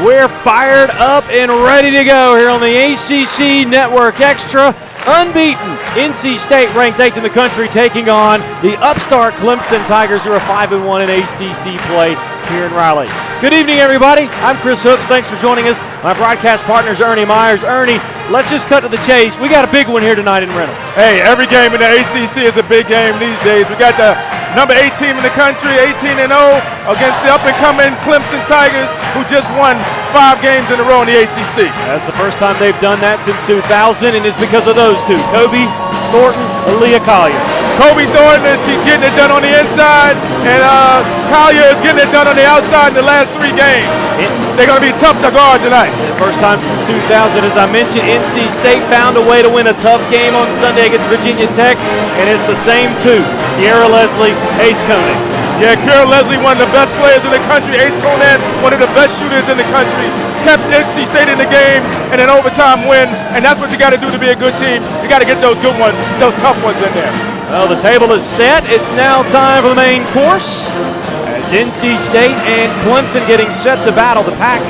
We're fired up and ready to go here on the ACC Network Extra. Unbeaten NC State, ranked 8th in the country, taking on the upstart Clemson Tigers, who are 5-1 in ACC play here in Raleigh. Good evening, everybody. I'm Chris Hooks. Thanks for joining us. My broadcast partner is Ernie Myers. Ernie, let's just cut to the chase. We got a big one here tonight in Reynolds. Hey, every game in the ACC is a big game these days. We got the number 8 team in the country, 18-0, against the up-and-coming Clemson Tigers, who just won 5 games in a row in the ACC. That's the first time they've done that since 2000, and it's because of those two, Kobe Thornton, Aaliyah Collier. Kobe Thornton, she's getting it done on the inside, and Collier is getting it done on the outside in the last 3 games. They're going to be tough to guard tonight. The first time since 2000, as I mentioned, NC State found a way to win a tough game on Sunday against Virginia Tech, and it's the same two, Kiera Leslie, Ace Koenig. Yeah, Kiera Leslie, one of the best players in the country. Ace Koenig, one of the best shooters in the country. Kept NC State in the game and an overtime win, and that's what you got to do to be a good team. You got to get those good ones, those tough ones in there. Well, the table is set. It's now time for the main course, as NC State and Clemson getting set to battle. The Pack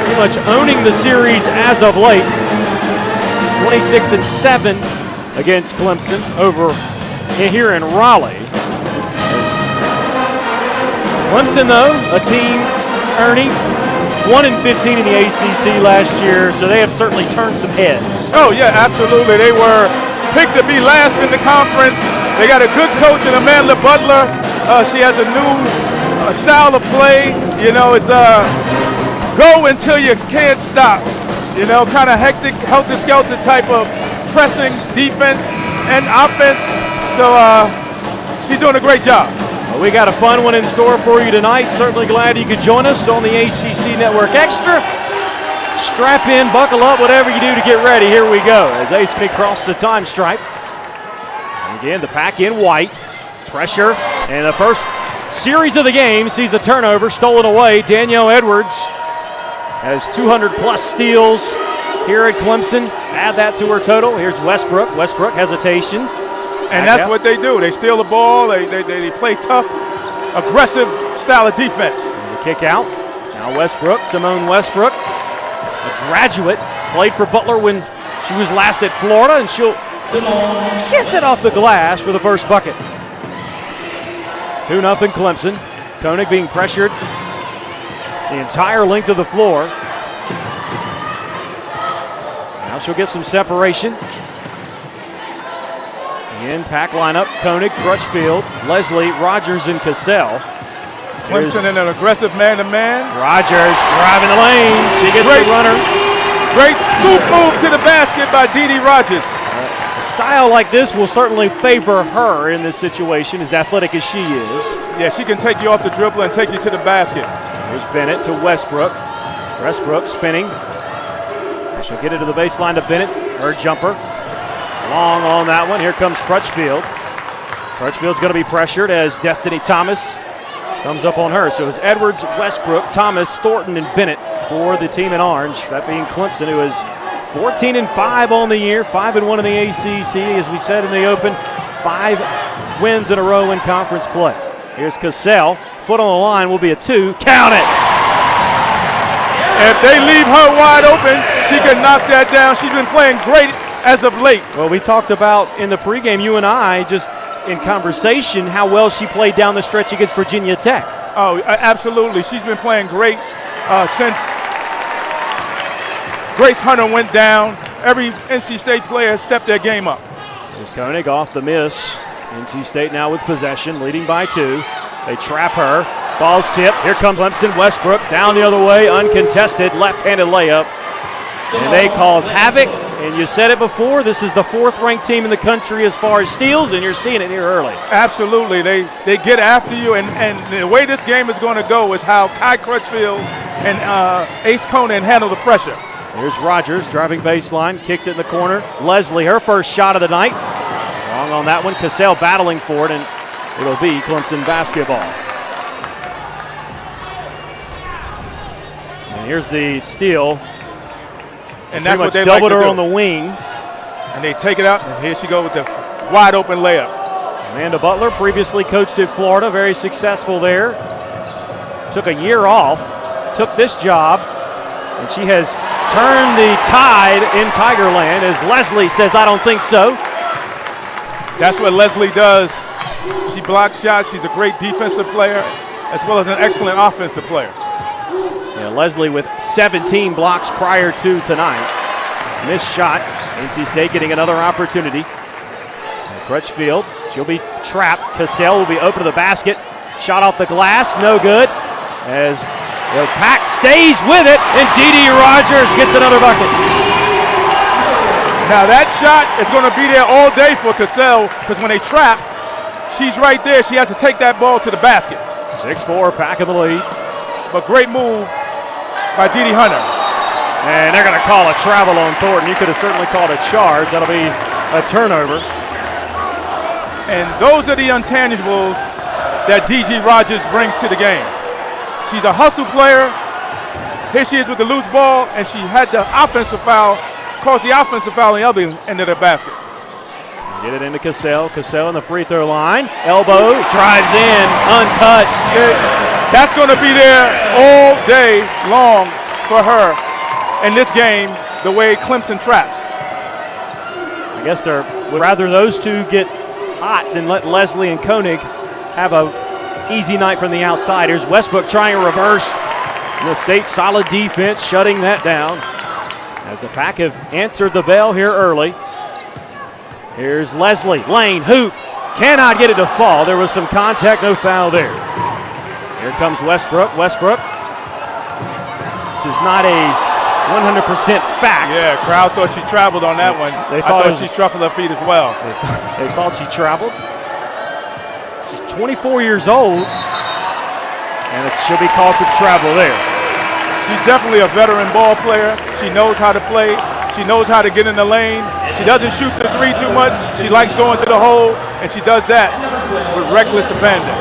pretty much owning the series as of late. 26-7 against Clemson over here in Raleigh. Clemson, though, a team, Ernie, 1-15 in the ACC last year, so they have certainly turned some heads. Oh, yeah, absolutely. They were picked to be last in the conference. They got a good coach in Amanda Butler. She has a new style of play. You know, it's go until you can't stop. You know, kind of hectic, helter-skelter type of pressing defense and offense. So she's doing a great job. Well, we got a fun one in store for you tonight. Certainly glad you could join us on the ACC Network Extra. Strap in, buckle up, whatever you do to get ready. Here we go as Ace Koenig crossed the time stripe. And again, the Pack in white. Pressure. And the first series of the game sees a turnover stolen away. Danielle Edwards has 200-plus steals here at Clemson. Add that to her total. Here's Westbrook. Westbrook, hesitation. And that's what they do. They steal the ball. They play tough, aggressive style of defense. And the kick out. Now Westbrook, Simone Westbrook, a graduate, played for Butler when she was last at Florida, and she'll kiss it off the glass for the first bucket. 2-0 Clemson. Koenig being pressured the entire length of the floor. Now she'll get some separation. Again, Pack lineup, Koenig, Crutchfield, Leslie, Rogers, and Cassell. Clemson in an aggressive man-to-man. Rogers driving the lane. She gets the runner. Great scoop move to the basket by Dee Rogers. A style like this will certainly favor her in this situation, as athletic as she is. Yeah, she can take you off the dribble and take you to the basket. Here's Bennett to Westbrook. Westbrook spinning. She'll get it to the baseline to Bennett. Her jumper. Long on that one. Here comes Crutchfield. Crutchfield's going to be pressured as Destiny Thomas comes up on her. So it's Edwards, Westbrook, Thomas, Thornton, and Bennett for the team in orange. That being Clemson, who is 14-5 on the year, 5-1 in the ACC. As we said in the open, 5 wins in a row in conference play. Here's Cassell. Foot on the line will be a 2. Count it! If they leave her wide open, she can knock that down. She's been playing great as of late. Well, we talked about in the pregame, you and I, just in conversation, how well she played down the stretch against Virginia Tech. Oh, absolutely. She's been playing great since Grace Hunter went down. Every NC State player has stepped their game up. There's Koenig off the miss. NC State now with possession, leading by 2. They trap her. Ball's tipped. Here comes Clemson. Westbrook down the other way, uncontested, left-handed layup. And they cause havoc. And you said it before, this is the 4th-ranked team in the country as far as steals, and you're seeing it here early. Absolutely. They get after you, and the way this game is going to go is how Kai Crutchfield and Ace Koenig handle the pressure. Here's Rogers driving baseline, kicks it in the corner. Leslie, her first shot of the night. Wrong on that one. Cassell battling for it, and it'll be Clemson basketball. And here's the steal. And that's what they doubled like to her do. on the wing. And they take it out, and here she goes with the wide open layup. Amanda Butler previously coached at Florida, very successful there. Took a year off took this job, and she has turned the tide in Tigerland as Leslie says, I don't think so. That's what Leslie does. She blocks shots. She's a great defensive player as well as an excellent offensive player. Yeah, Leslie with 17 blocks prior to tonight. Missed shot. NC State getting another opportunity. Crutchfield, she'll be trapped. Cassell will be open to the basket. Shot off the glass, no good. As the pack stays with it, and Dee Rogers gets another bucket. Now that shot is going to be there all day for Cassell because when they trap, she's right there. She has to take that ball to the basket. 6-4, Pack in the lead. But great move by Dee Hunter. And they're going to call a travel on Thornton. You could have certainly called a charge. That'll be a turnover. And those are the intangibles that D.G. Rogers brings to the game. She's a hustle player. Here she is with the loose ball, and she had the offensive foul, caused the offensive foul on the other end of the basket. Get it into Cassell. Cassell in the free throw line. Elbow, drives in, untouched. That's going to be there all day long for her in this game, the way Clemson traps. I guess they're would rather those two get hot than let Leslie and Koenig have a easy night from the outside. Here's Westbrook trying a reverse. The State solid defense shutting that down as the Pack have answered the bell here early. Here's Leslie, lane, hoop, cannot get it to fall. There was some contact, no foul there. Here comes Westbrook. Westbrook. This is not a 100% fact. Yeah, crowd thought she traveled on that one. They thought she shuffled her feet as well. They thought she traveled. She's 24 years old, and she'll be called for travel there. She's definitely a veteran ball player. She knows how to play. She knows how to get in the lane. She doesn't shoot the three too much. She likes going to the hole, and she does that with reckless abandon.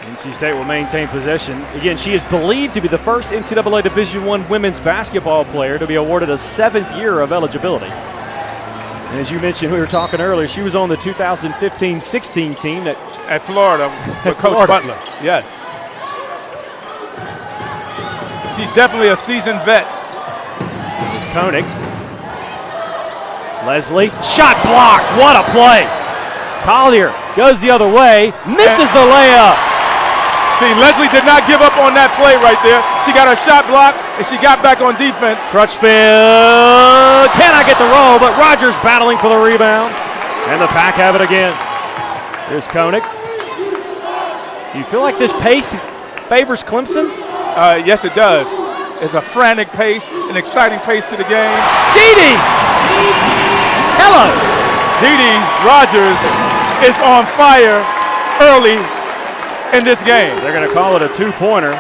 NC State will maintain possession. Again, she is believed to be the first NCAA Division I women's basketball player to be awarded a 7th year of eligibility. And as you mentioned, we were talking earlier, she was on the 2015-16 team at Florida with Coach Butler. Yes. She's definitely a seasoned vet. Here's Koenig. Leslie, shot blocked. What a play. Collier goes the other way, misses the layup. See, Leslie did not give up on that play right there. She got her shot blocked, and she got back on defense. Crutchfield cannot get the roll, but Rogers battling for the rebound. And the Pack have it again. Here's Koenig. You feel like this pace favors Clemson? Yes, it does. It's a frantic pace, an exciting pace to the game. Dee Hello. Dee Rogers is on fire early in this game. They're going to call it a two-pointer.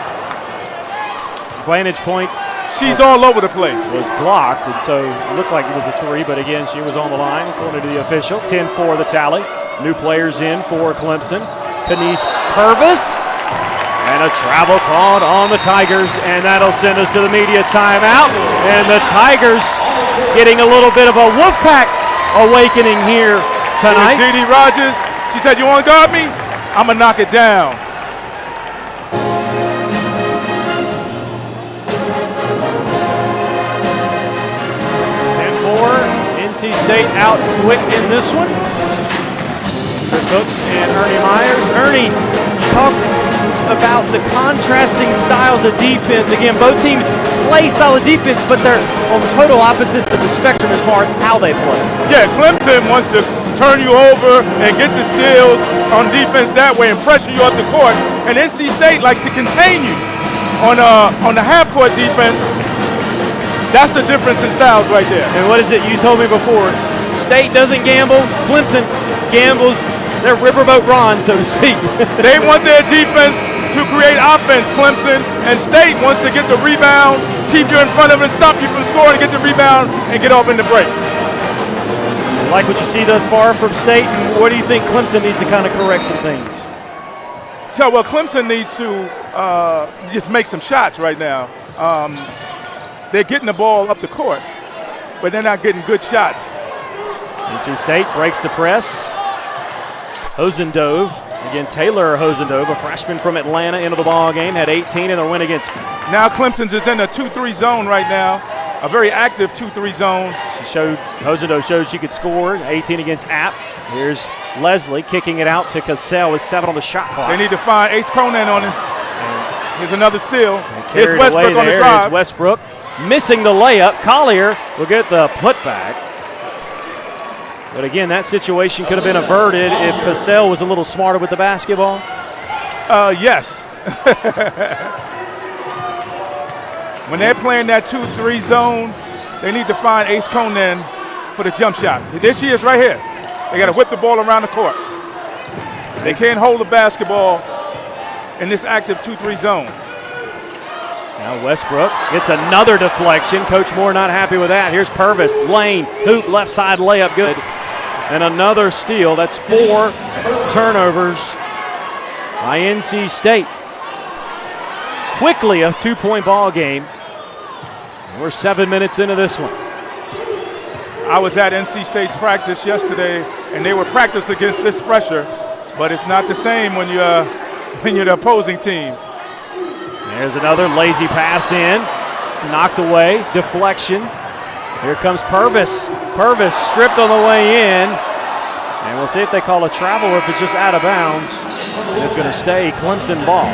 Vantage point. She's all over the place. Was blocked, and so it looked like it was a three, but again, she was on the line according to the official. 10-4 the tally. New players in for Clemson. Kenise Purvis. And a travel called on the Tigers, and that'll send us to the media timeout. And the Tigers getting a little bit of a Wolfpack awakening here tonight. Dee Rogers, she said, "You want to guard me? I'm going to knock it down." NC State out quick in this one. Chris Hooks and Ernie Myers. Ernie, talk about the contrasting styles of defense. Again, both teams play solid defense, but they're on total opposites of the spectrum as far as how they play. Yeah, Clemson wants to turn you over and get the steals on defense that way and pressure you up the court. And NC State likes to contain you on the half-court defense. That's the difference in styles right there. And what is it you told me before? State doesn't gamble. Clemson gambles. They're riverboat Ron, so to speak. They want their defense to create offense, Clemson, and State wants to get the rebound, keep you in front of it, stop you from scoring, get the rebound, and get off in the break. Like what you see thus far from State, and what do you think Clemson needs to kind of correct some things? So, well, Clemson needs to just make some shots right now. they're getting the ball up the court, but they're not getting good shots. NC State breaks the press. Hosendove, again Taylor Hosendove, a freshman from Atlanta, into the ball game, had 18 in their win against. Now Clemson's is in a 2-3 zone right now, a very active 2-3 zone. Hosendove showed she could score, 18 against App. Here's Leslie kicking it out to Cassell with 7 on the shot clock. They need to find Ace Conan on it. Here's another steal. Here's Westbrook on the drive. Here's Westbrook missing the layup. Collier will get the putback. But again, that situation could have been averted if Cassell was a little smarter with the basketball. Yes. When they're playing that 2-3 zone, they need to find Ace Conan for the jump shot. There she is right here. They got to whip the ball around the court. They can't hold the basketball in this active 2-3 zone. Now Westbrook gets another deflection. Coach Moore not happy with that. Here's Purvis. Lane, hoop, left side layup, good. And another steal. That's 4 turnovers by NC State. Quickly a 2-point ball game. We're 7 minutes into this one. I was at NC State's practice yesterday, and they were practice against this pressure, but it's not the same when you're the opposing team. There's another lazy pass in, knocked away, deflection. Here comes Purvis. Purvis stripped on the way in, and we'll see if they call a travel or if it's just out of bounds. And it's going to stay Clemson ball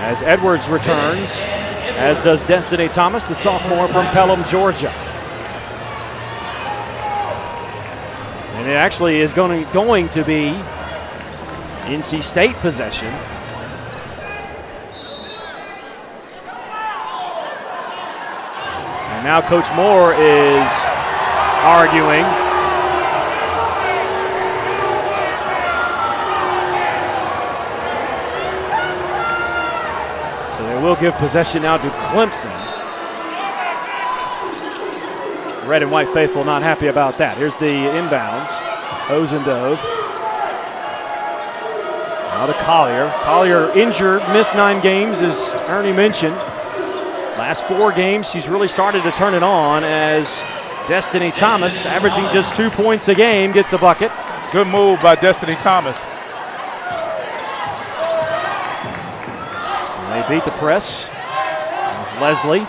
as Edwards returns, as does Destiny Thomas, the sophomore from Pelham, Georgia. And it actually is going to be NC State possession. And now Coach Moore is arguing. So they will give possession now to Clemson. Red and white faithful not happy about that. Here's the inbounds. Hosendove. Now to Collier. Collier injured, missed 9 games, as Ernie mentioned. Last 4 games, she's really started to turn it on as Destiny Thomas, averaging just 2 points a game, gets a bucket. Good move by Destiny Thomas. And they beat the press. There's Leslie.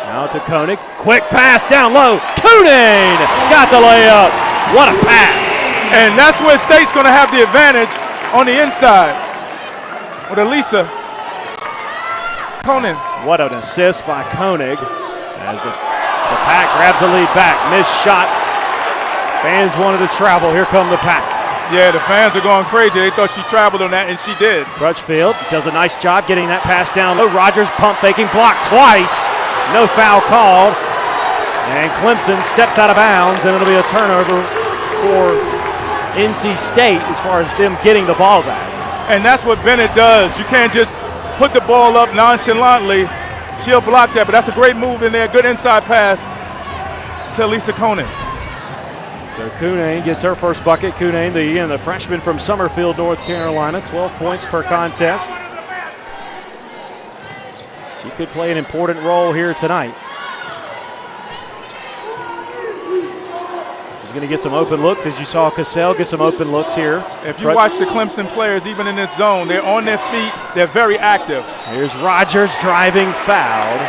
Now to Koenig. Quick pass down low. Koenig got the layup. What a pass. And that's where State's going to have the advantage on the inside with Elisa Koenig. What an assist by Koenig as the Pack grabs the lead back. Missed shot. Fans wanted to travel. Here come the Pack. Yeah, the fans are going crazy. They thought she traveled on that, and she did. Crutchfield does a nice job getting that pass down low. Rogers pump faking, blocked twice. No foul called. And Clemson steps out of bounds, and it'll be a turnover for NC State as far as them getting the ball back. And that's what Bennett does. You can't just put the ball up nonchalantly. She'll block that, but that's a great move in there. Good inside pass to Lisa Koenig. So Koenig gets her first bucket. Koenig, the freshman from Summerfield, North Carolina, 12 points per contest. She could play an important role here tonight. She's going to get some open looks, as you saw Cassell get some open looks here. If you watch the Clemson players, even in this zone, they're on their feet. They're very active. Here's Rogers driving, fouled.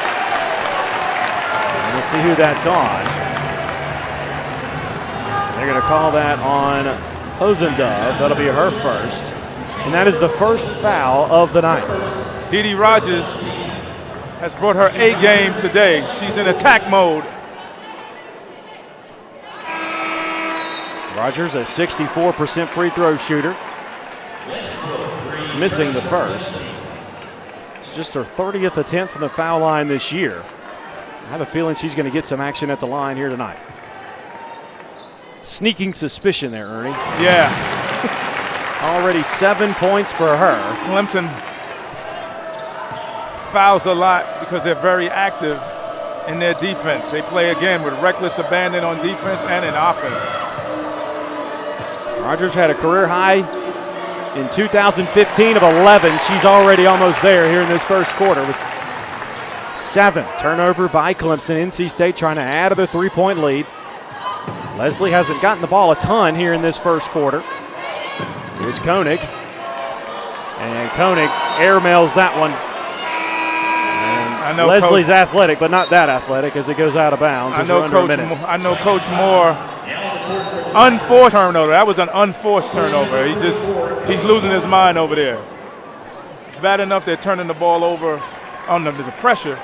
And we'll see who that's on. They're going to call that on Hosendove. That'll be her first. And that is the first foul of the night. Dee Rogers has brought her A game today. She's in attack mode. Rogers, a 64% free throw shooter. Missing the first. It's just her 30th attempt from the foul line this year. I have a feeling she's going to get some action at the line here tonight. Sneaking suspicion there, Ernie. Yeah. Already 7 points for her. Clemson fouls a lot because they're very active in their defense. They play, again, with reckless abandon on defense and in offense. Rogers had a career high in 2015 of 11. She's already almost there here in this first quarter with 7. Turnover by Clemson. NC State trying to add to their 3-point lead. Leslie hasn't gotten the ball a ton here in this first quarter. Here's Koenig. And Koenig airmails that one. I know Leslie's athletic, but not that athletic as it goes out of bounds. I know Coach Moore. Unforced turnover. That was an unforced turnover. He's losing his mind over there. It's bad enough they're turning the ball over under the pressure,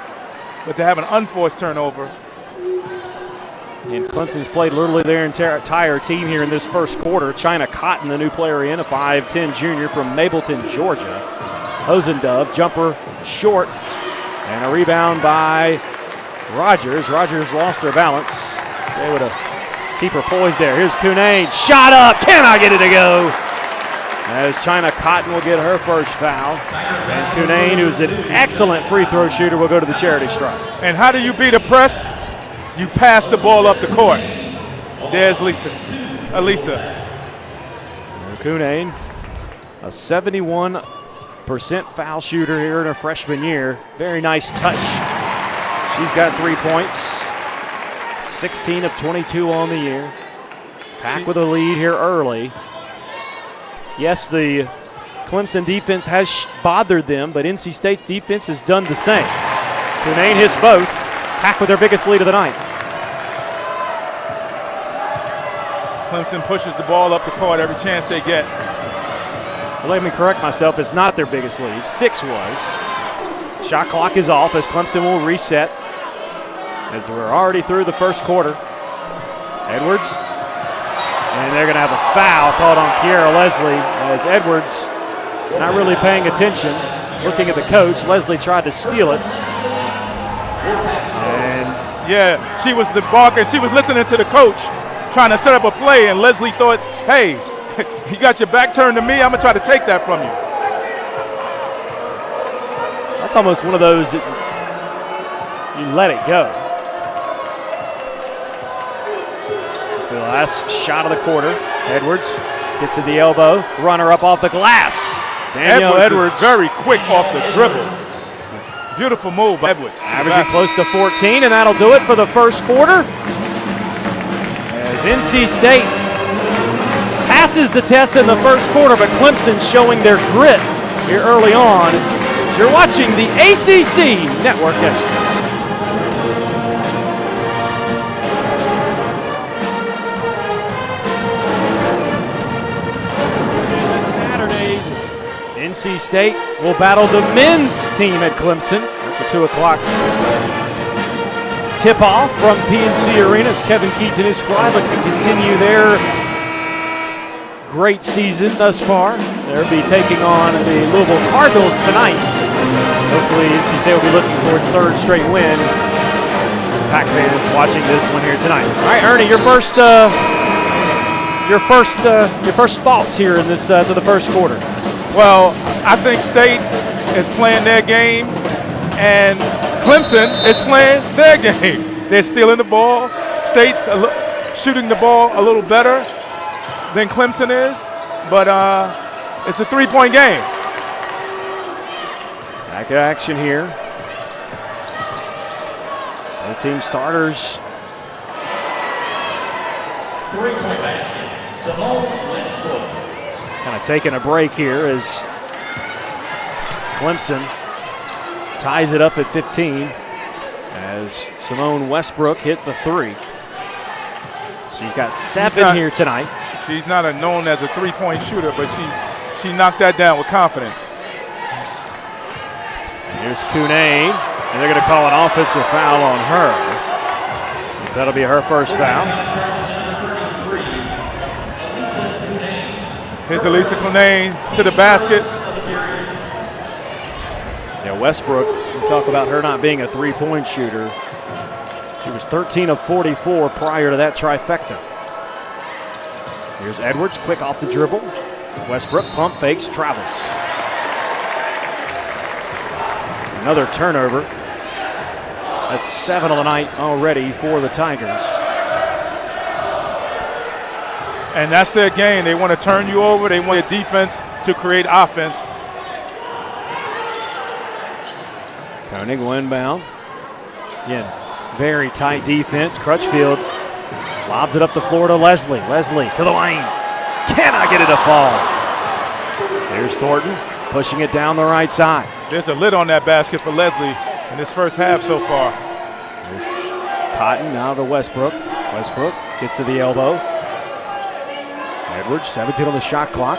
but to have an unforced turnover. And Clemson's played literally their entire team here in this first quarter. China Cotton, the new player in, a 5'10 junior from Mableton, Georgia. Hosendove, jumper short, and a rebound by Rogers. Rogers lost her balance. Able to keep her poised there. Here's Cunane, shot up, cannot get it to go. As China Cotton will get her first foul. And Cunane, who's an excellent free throw shooter, will go to the charity stripe. And how do you beat a press? You pass the ball up the court. There's Elisa. Cunane, a 71% foul shooter here in her freshman year. Very nice touch. She's got 3 points. 16 of 22 on the year. Pack with a lead here early. Yes, the Clemson defense has bothered them, but NC State's defense has done the same. Cunane hits both. Pack with their biggest lead of the night. Clemson pushes the ball up the court every chance they get. Well, let me correct myself. It's not their biggest lead. 6 was. Shot clock is off as Clemson will reset as we're already through the first quarter. Edwards. And they're going to have a foul called on Kiera Leslie as Edwards not really paying attention, looking at the coach. Leslie tried to steal it. And yeah, she was the barker. She was listening to the coach trying to set up a play, and Leslie thought, hey, you got your back turned to me, I'm going to try to take that from you. That's almost one of those that you let it go. The last shot of the quarter. Edwards gets to the elbow. Runner up off the glass. Danielle Edwards very quick off the dribble. Beautiful move by Edwards. Averaging close to 14, and that'll do it for the first quarter. As NC State passes the test in the first quarter, but Clemson showing their grit here early on. You're watching the ACC Network Extra. NC State will battle the men's team at Clemson. That's a 2 o'clock tip-off from PNC Arena as Kevin Keats and his squad look to continue their great season thus far. They'll be taking on the Louisville Cardinals tonight. Hopefully NC State will be looking for its 3rd straight win. Pack fans watching this one here tonight. All right, Ernie, your first thoughts here in this to the first quarter. Well, I think State is playing their game, and Clemson is playing their game. They're stealing the ball. State's shooting the ball a little better than Clemson is, but it's a 3-point game. Back in action here. Both team starters. 3-point basket. Simone Westbrook. Kind of taking a break here as Clemson ties it up at 15 as Simone Westbrook hit the 3. She's got 7 here tonight. She's not known as a 3-point shooter, but she knocked that down with confidence. Here's Cunane, and they're going to call an offensive foul on her. So that'll be her first foul. Here's Elisa Cunane to the basket. Yeah, Westbrook, we talk about her not being a 3-point shooter. She was 13 of 44 prior to that trifecta. Here's Edwards, quick off the dribble. Westbrook pump fakes, travels. Another turnover. That's 7 on the night already for the Tigers. And that's their game. They want to turn you over. They want your defense to create offense. Koenig will inbound. Again, very tight defense. Crutchfield lobs it up the floor to Leslie. Leslie to the lane. Cannot get it to fall. There's Thornton pushing it down the right side. There's a lid on that basket for Leslie in this first half so far. There's Cotton now to Westbrook. Westbrook gets to the elbow. Edwards, 17 on the shot clock.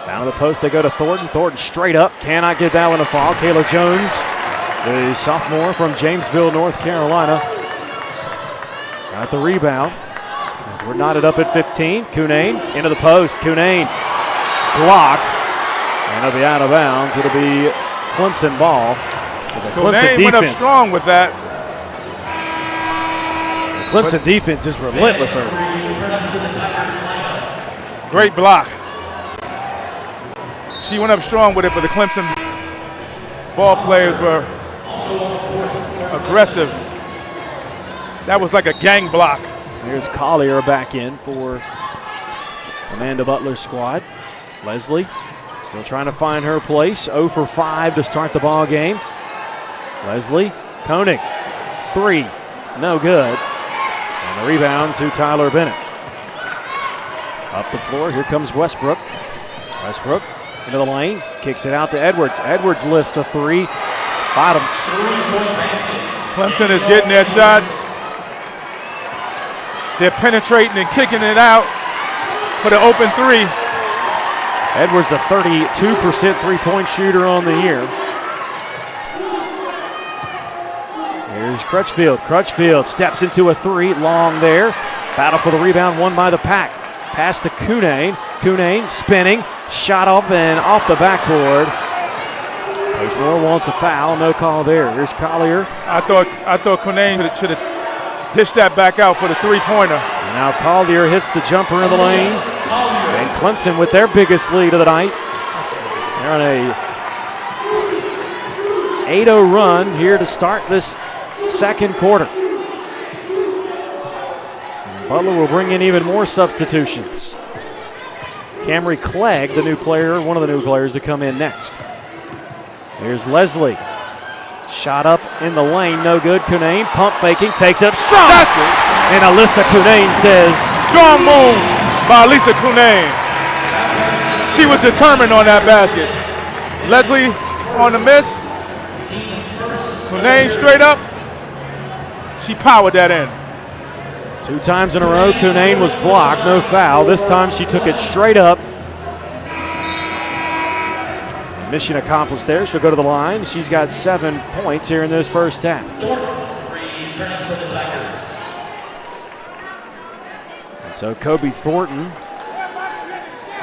Down to the post, they go to Thornton. Thornton straight up, cannot get that one to fall. Kayla Jones, the sophomore from Jamesville, North Carolina, got the rebound. As we're knotted up at 15. Cunane into the post. Cunane blocked, and it'll be out of bounds. It'll be Clemson ball. The Clemson went up strong with that. The Clemson defense is relentless over. Great block. She went up strong with it, but the Clemson ball players were aggressive. That was like a gang block. Here's Collier back in for Amanda Butler's squad. Leslie still trying to find her place. 0 for 5 to start the ball game. Leslie, Koenig, 3, no good. And the rebound to Tyler Bennett. Up the floor, here comes Westbrook. Westbrook into the lane, kicks it out to Edwards. Edwards lifts the 3, bottoms. Clemson is getting their shots. They're penetrating and kicking it out for the open 3. Edwards a 32% three-point shooter on the year. Here's Crutchfield. Crutchfield steps into a 3, long there. Battle for the rebound, won by the Pack. Pass to Cunane. Cunane spinning, shot up and off the backboard. Coach Moore wants a foul, no call there. Here's Collier. I thought Cunane should have dished that back out for the 3-pointer. And now Collier hits the jumper in the lane. And Clemson with their biggest lead of the night. They're on a 8-0 run here to start this second quarter. And Butler will bring in even more substitutions. Camry Clegg, the new player, one of the new players to come in next. Here's Leslie. Shot up in the lane, no good. Cunane pump faking, takes it up strong. That's it. And Alyssa Cunane says, Strong move by Lisa Cunane. She was determined on that basket. Leslie on the miss. Cunane straight up. She powered that in. 2 times in a row, Cunane was blocked, no foul. This time she took it straight up. Mission accomplished there. She'll go to the line. She's got 7 points here in this first half. And so Kobe Thornton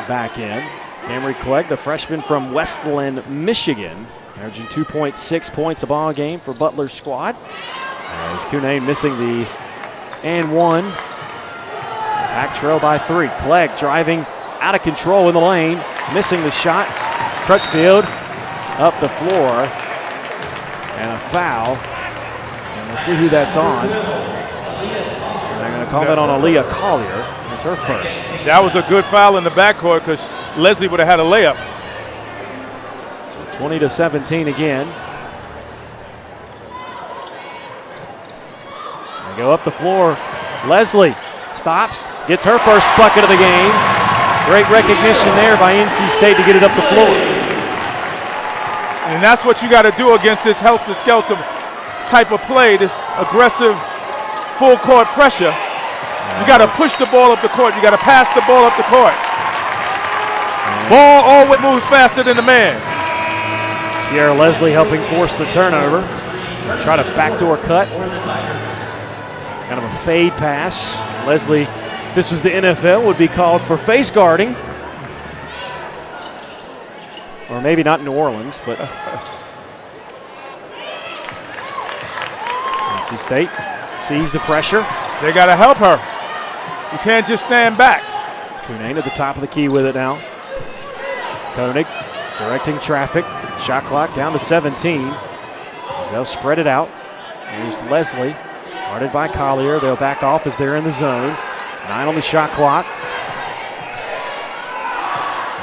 back in. Camry Clegg, the freshman from Westland, Michigan, averaging 2.6 points a ball game for Butler's squad. As Cunane missing the and 1. Pack trail by 3. Clegg driving out of control in the lane, missing the shot. Crutchfield up the floor, and a foul. And we'll see who that's on. And they're going to call that on Aaliyah Collier. It's her first. That was a good foul in the backcourt because Leslie would have had a layup. So 20-17 again. They go up the floor. Leslie stops, gets her first bucket of the game. Great recognition there by NC State to get it up the floor. And that's what you got to do against this helter-skelter type of play, this aggressive full court pressure. You got to push the ball up the court. You got to pass the ball up the court. Ball always moves faster than the man. Kiara Leslie helping force the turnover. Try to backdoor cut. Kind of a fade pass. Leslie, if this was the NFL, would be called for face guarding. Or maybe not in New Orleans, but NC State sees the pressure. They got to help her. You can't just stand back. Cunane at the top of the key with it now. Koenig directing traffic. Shot clock down to 17. They'll spread it out. Here's Leslie, guarded by Collier. They'll back off as they're in the zone. 9 on the shot clock.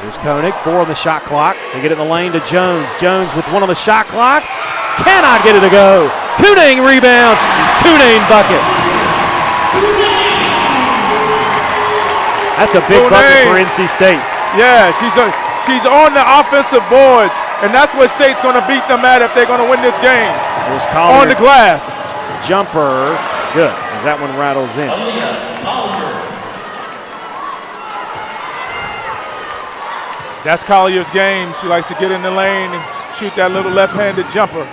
Here's Koenig, 4 on the shot clock. They get it in the lane to Jones. Jones with 1 on the shot clock. Cannot get it to go. Kuning rebound. Kuning bucket. That's a big bucket for NC State. Yeah, she's on the offensive boards, and that's what State's going to beat them at if they're going to win this game. On the glass. Jumper, good, as that one rattles in. That's Collier's game. She likes to get in the lane and shoot that little left-handed jumper.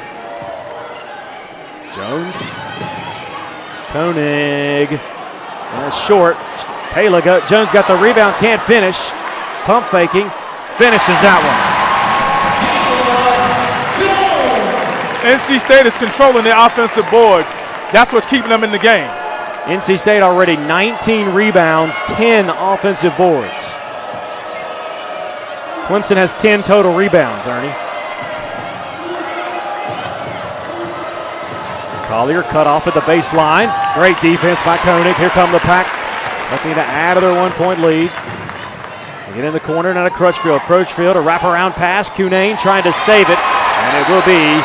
Jones. Koenig. Short. Kayla Jones got the rebound, can't finish. Pump faking. Finishes that one. NC State is controlling the offensive boards. That's what's keeping them in the game. NC State already 19 rebounds, 10 offensive boards. Clemson has 10 total rebounds, Ernie. Collier cut off at the baseline. Great defense by Koenig. Here come the Pack, looking to add to their 1-point lead. They get in the corner, now to Crutchfield. Crutchfield, a wraparound pass. Kuning trying to save it, and it will be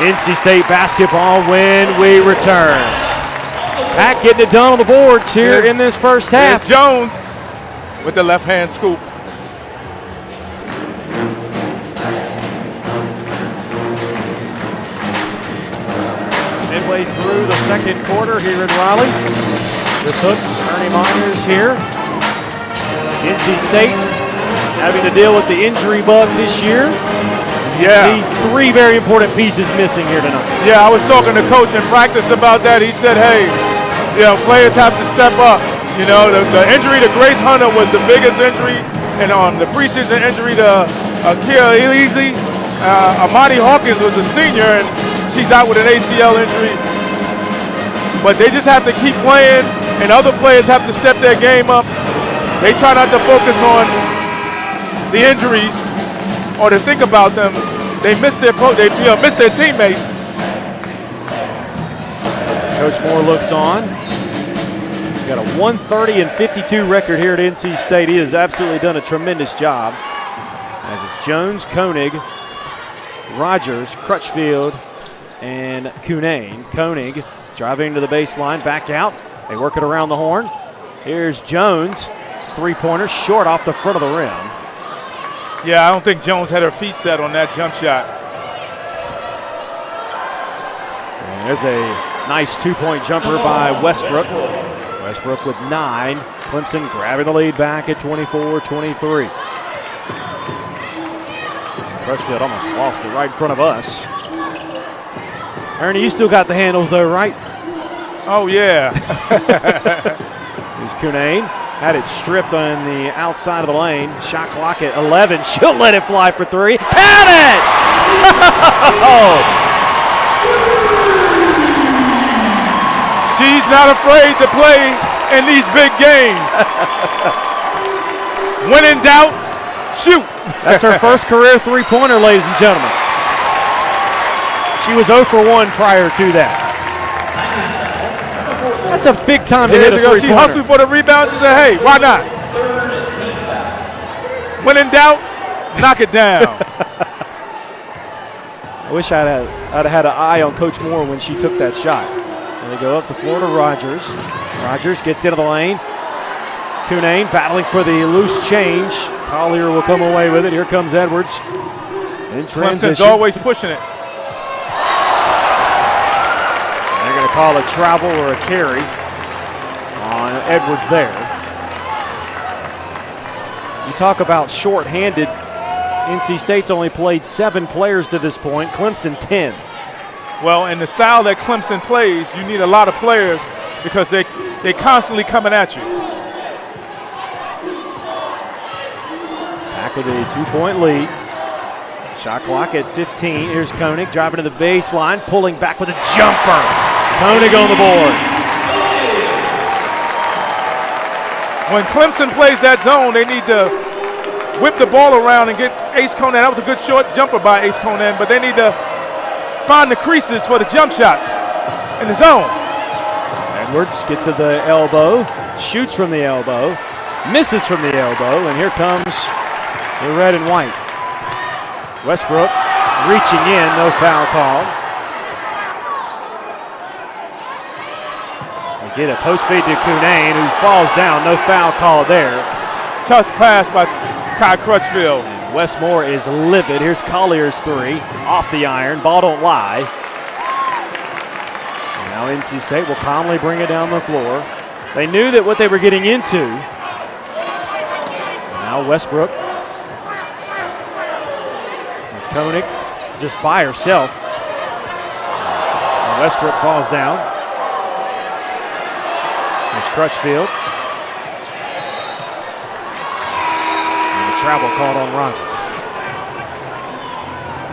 NC State basketball when we return. Pack getting it done on the boards here in this first half. Here's Jones with the left-hand scoop. Midway through the second quarter here in Raleigh. The Hooks, Ernie Myers here. NC State having to deal with the injury bug this year. Yeah. See 3 very important pieces missing here tonight. Yeah, I was talking to Coach in practice about that. He said, hey, players have to step up. The injury to Grace Hunter was the biggest injury, and the preseason injury to Kia Elise. Amani Hawkins was a senior, and she's out with an ACL injury. But they just have to keep playing, and other players have to step their game up. They try not to focus on the injuries or to think about them. They miss their teammates. As Coach Moore looks on, got a 130-52 record here at NC State. He has absolutely done a tremendous job. As it's Jones, Koenig, Rogers, Crutchfield, and Kuning. Koenig driving to the baseline, back out. They work it around the horn. Here's Jones, three-pointer, short off the front of the rim. Yeah, I don't think Jones had her feet set on that jump shot. And there's a nice 2-point jumper by Westbrook. Westbrook with 9. Clemson grabbing the lead back at 24-23. Crutchfield almost lost it right in front of us. Ernie, you still got the handles though, right? Oh, yeah. Here's Kuning. Had it stripped on the outside of the lane. Shot clock at 11. She'll let it fly for 3. Count it! She's not afraid to play in these big games. When in doubt, shoot. That's her first career three-pointer, ladies and gentlemen. She was 0 for 1 prior to that. That's a big time to hit a three-pointer. She hustled for the rebound. She said, hey, why not? When in doubt, knock it down. I wish I'd have had an eye on Coach Moore when she took that shot. And they go up the floor to Rogers. Rogers gets into the lane. Kuning battling for the loose change. Collier will come away with it. Here comes Edwards in transition. Clemson's always pushing it. They're going to call a travel or a carry on Edwards there. You talk about short-handed. NC State's only played 7 players to this point. Clemson 10. Well, in the style that Clemson plays, you need a lot of players because they're constantly coming at you. Back with a 2-point lead. Shot clock at 15. Here's Koenig driving to the baseline, pulling back with a jumper. Koenig on the board. When Clemson plays that zone, they need to whip the ball around and get Ace Conan. That was a good short jumper by Ace Conan, but they need to find the creases for the jump shots in the zone. Edwards gets to the elbow, shoots from the elbow, misses from the elbow, and here comes the red and white. Westbrook reaching in, no foul call. get a post feed to Cunane, who falls down. No foul call there. Touch pass by Kai Crutchfield. And Westmore is livid. Here's Collier's three. Off the iron. Ball don't lie. And now NC State will calmly bring it down the floor. They knew that what they were getting into. Now Westbrook. It's Koenig just by herself. And Westbrook falls down. There's Crutchfield. And the travel called on Rogers.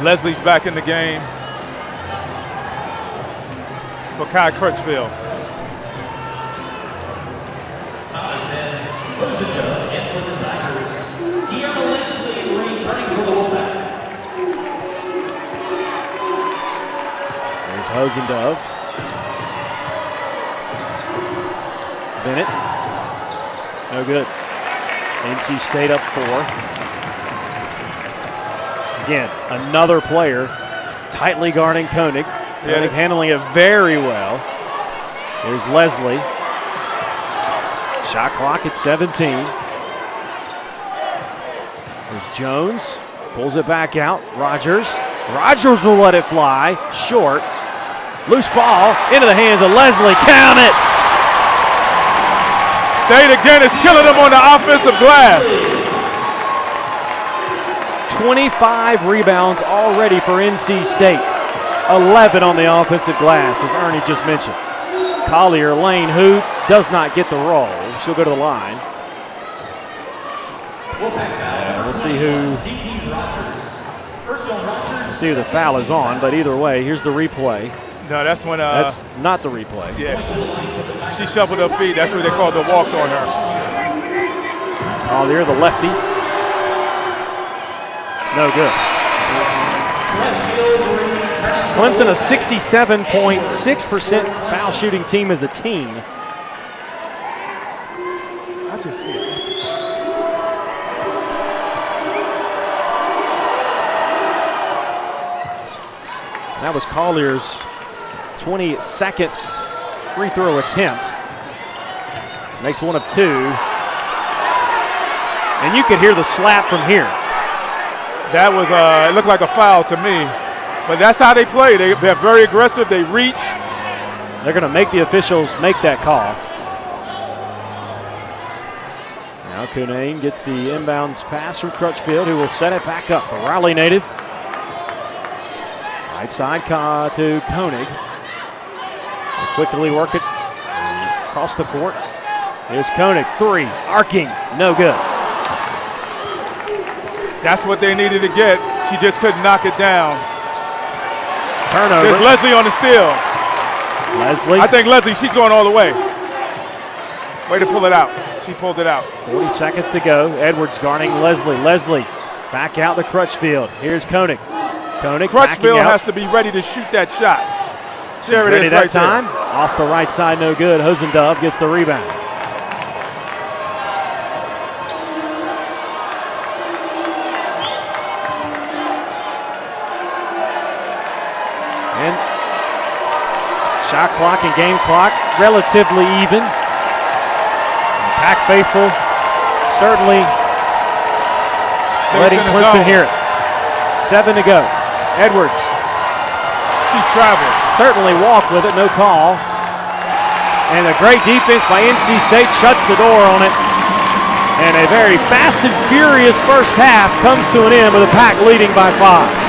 Leslie's back in the game for Kai Crutchfield. Hosendove. Bennett. No good. NC State up 4. Again, another player tightly guarding Koenig. Koenig handling it very well. There's Leslie. Shot clock at 17. There's Jones. Pulls it back out. Rogers. Rogers will let it fly. Short. Loose ball into the hands of Leslie. Count it! State again is killing them on the offensive glass. 25 rebounds already for NC State. 11 on the offensive glass, as Ernie just mentioned. Collier, Lane, who does not get the roll. She'll go to the line. And we'll see who the foul is on, but either way, here's the replay. No, that's when. That's not the replay. Yeah, she shuffled her feet. That's what they called the walk on her. Collier, the lefty. No good. Clemson, a 67.6% foul shooting team as a team. I just see it. That was Collier's 22nd free throw attempt. Makes one of 2. And you could hear the slap from here. That was, it looked like a foul to me. But that's how they play. They're very aggressive. They reach. They're going to make the officials make that call. Now Cunane gets the inbounds pass from Crutchfield, who will set it back up. The Raleigh native. Right side to Koenig. They quickly work it across the court. Here's Koenig, 3, arcing, no good. That's what they needed to get. She just couldn't knock it down. Turnover. There's Leslie on the steal. Leslie. I think Leslie, she's going all the way. Way to pull it out. She pulled it out. 40 seconds to go. Edwards guarding Leslie. Leslie back out to Crutchfield. Here's Koenig. Koenig Crutchfield has to be ready to shoot that shot. There it is right time. there. Off the right side, no good. Hosendove gets the rebound. And shot clock and game clock relatively even. And Pack faithful certainly letting Clemson hear it. 7 to go. Edwards. She traveled. Certainly walked with it, no call. And a great defense by NC State shuts the door on it. And a very fast and furious first half comes to an end with the Pack leading by 5.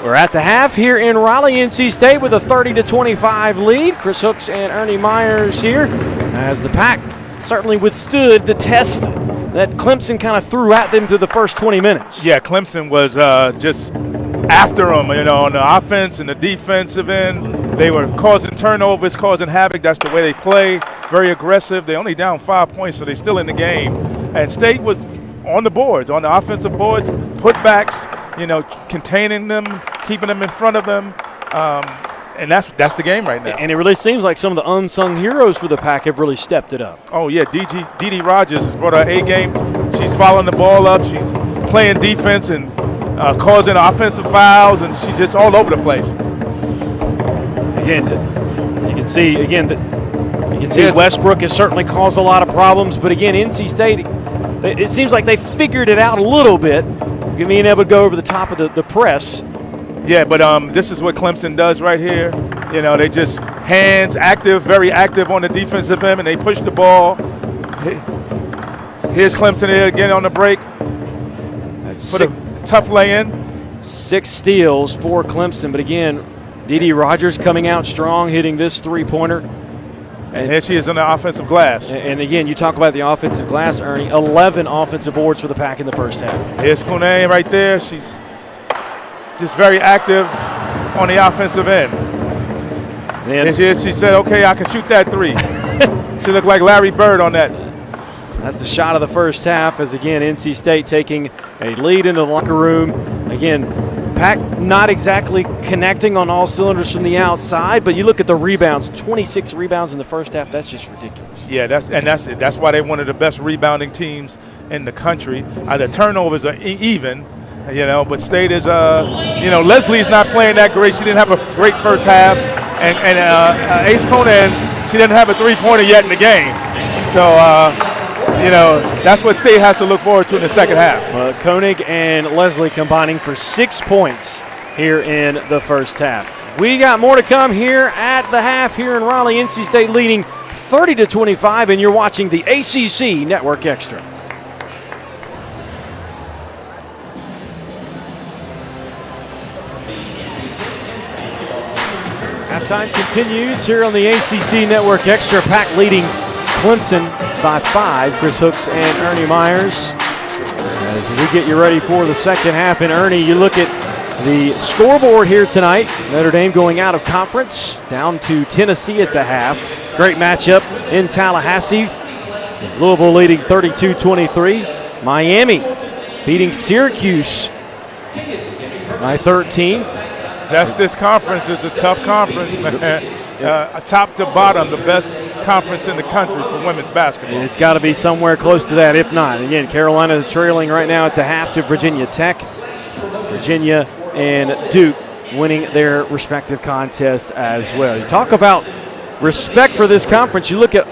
We're at the half here in Raleigh. NC State with a 30-25 lead. Chris Hooks and Ernie Myers here as the Pack certainly withstood the test that Clemson kind of threw at them through the first 20 minutes. Yeah, Clemson was just after them, on the offense and the defensive end. They were causing turnovers, causing havoc. That's the way they play. Very aggressive. They only down 5 points, so they're still in the game. And State was on the boards, on the offensive boards, putbacks, containing them, keeping them in front of them. And that's the game right now. And it really seems like some of the unsung heroes for the Pack have really stepped it up. Oh, yeah, Dee Rogers has brought her A game. She's following the ball up. She's playing defense and causing offensive fouls, and she's just all over the place. Again, you can see Westbrook has certainly caused a lot of problems, but again, NC State, it seems like they figured it out a little bit, being able to go over the top of the press. Yeah, but this is what Clemson does right here. They just hands active, very active on the defensive end, and they push the ball. Here's Clemson here again on the break. Put a tough lay-in. 6 steals for Clemson, but again, Dee Rogers coming out strong, hitting this three-pointer. And here she is on the offensive glass. And again, you talk about the offensive glass, Ernie, 11 offensive boards for the Pack in the first half. Here's Kune right there. She's just very active on the offensive end. And she said, okay, I can shoot that three. She looked like Larry Bird on that. That's the shot of the first half, as again, NC State taking a lead into the locker room. Again, Pack not exactly connecting on all cylinders from the outside, but you look at the rebounds, 26 rebounds in the first half. That's just ridiculous. Yeah, that's why they're one of the best rebounding teams in the country. The turnovers are even, but State is, Leslie's not playing that great. She didn't have a great first half, and Ace Conan, she didn't have a three-pointer yet in the game. So, that's what State has to look forward to in the second half. Koenig and Leslie combining for 6 points here in the first half. We got more to come here at the half here in Raleigh. NC State leading 30-25, and you're watching the ACC Network Extra. Halftime continues here on the ACC Network Extra. Pack leading Clemson by 5. Chris Hooks and Ernie Myers. As we get you ready for the second half, and Ernie, you look at the scoreboard here tonight. Notre Dame going out of conference, down to Tennessee at the half. Great matchup in Tallahassee. Louisville leading 32-23. Miami beating Syracuse by 13. This conference is a tough conference, man. Top to bottom, the best conference in the country for women's basketball. It's got to be somewhere close to that, if not. Again, Carolina is trailing right now at the half to Virginia Tech. Virginia and Duke winning their respective contests as well. You talk about respect for this conference. You look at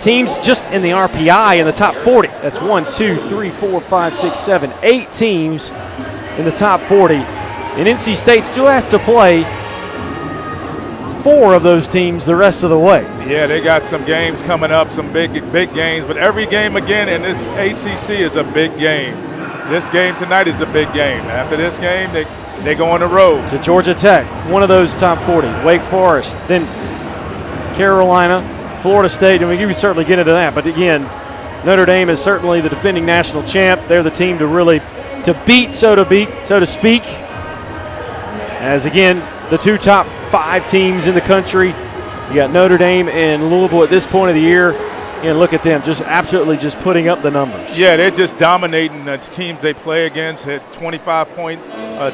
teams just in the RPI in the top 40. That's 1, 2, 3, 4, 5, 6, 7, 8 teams in the top 40. And NC State still has to play 4 of those teams the rest of the way. Yeah, they got some games coming up, some big games. But every game again in this ACC is a big game. This game tonight is a big game. After this game, they go on the road. To Georgia Tech, one of those top 40. Wake Forest, then Carolina, Florida State, and we can certainly get into that. But again, Notre Dame is certainly the defending national champ. They're the team to beat, so to speak. As again, the 2 top 5 teams in the country. You got Notre Dame and Louisville at this point of the year. And look at them, just absolutely just putting up the numbers. Yeah, they're just dominating the teams they play against. Hit 25-point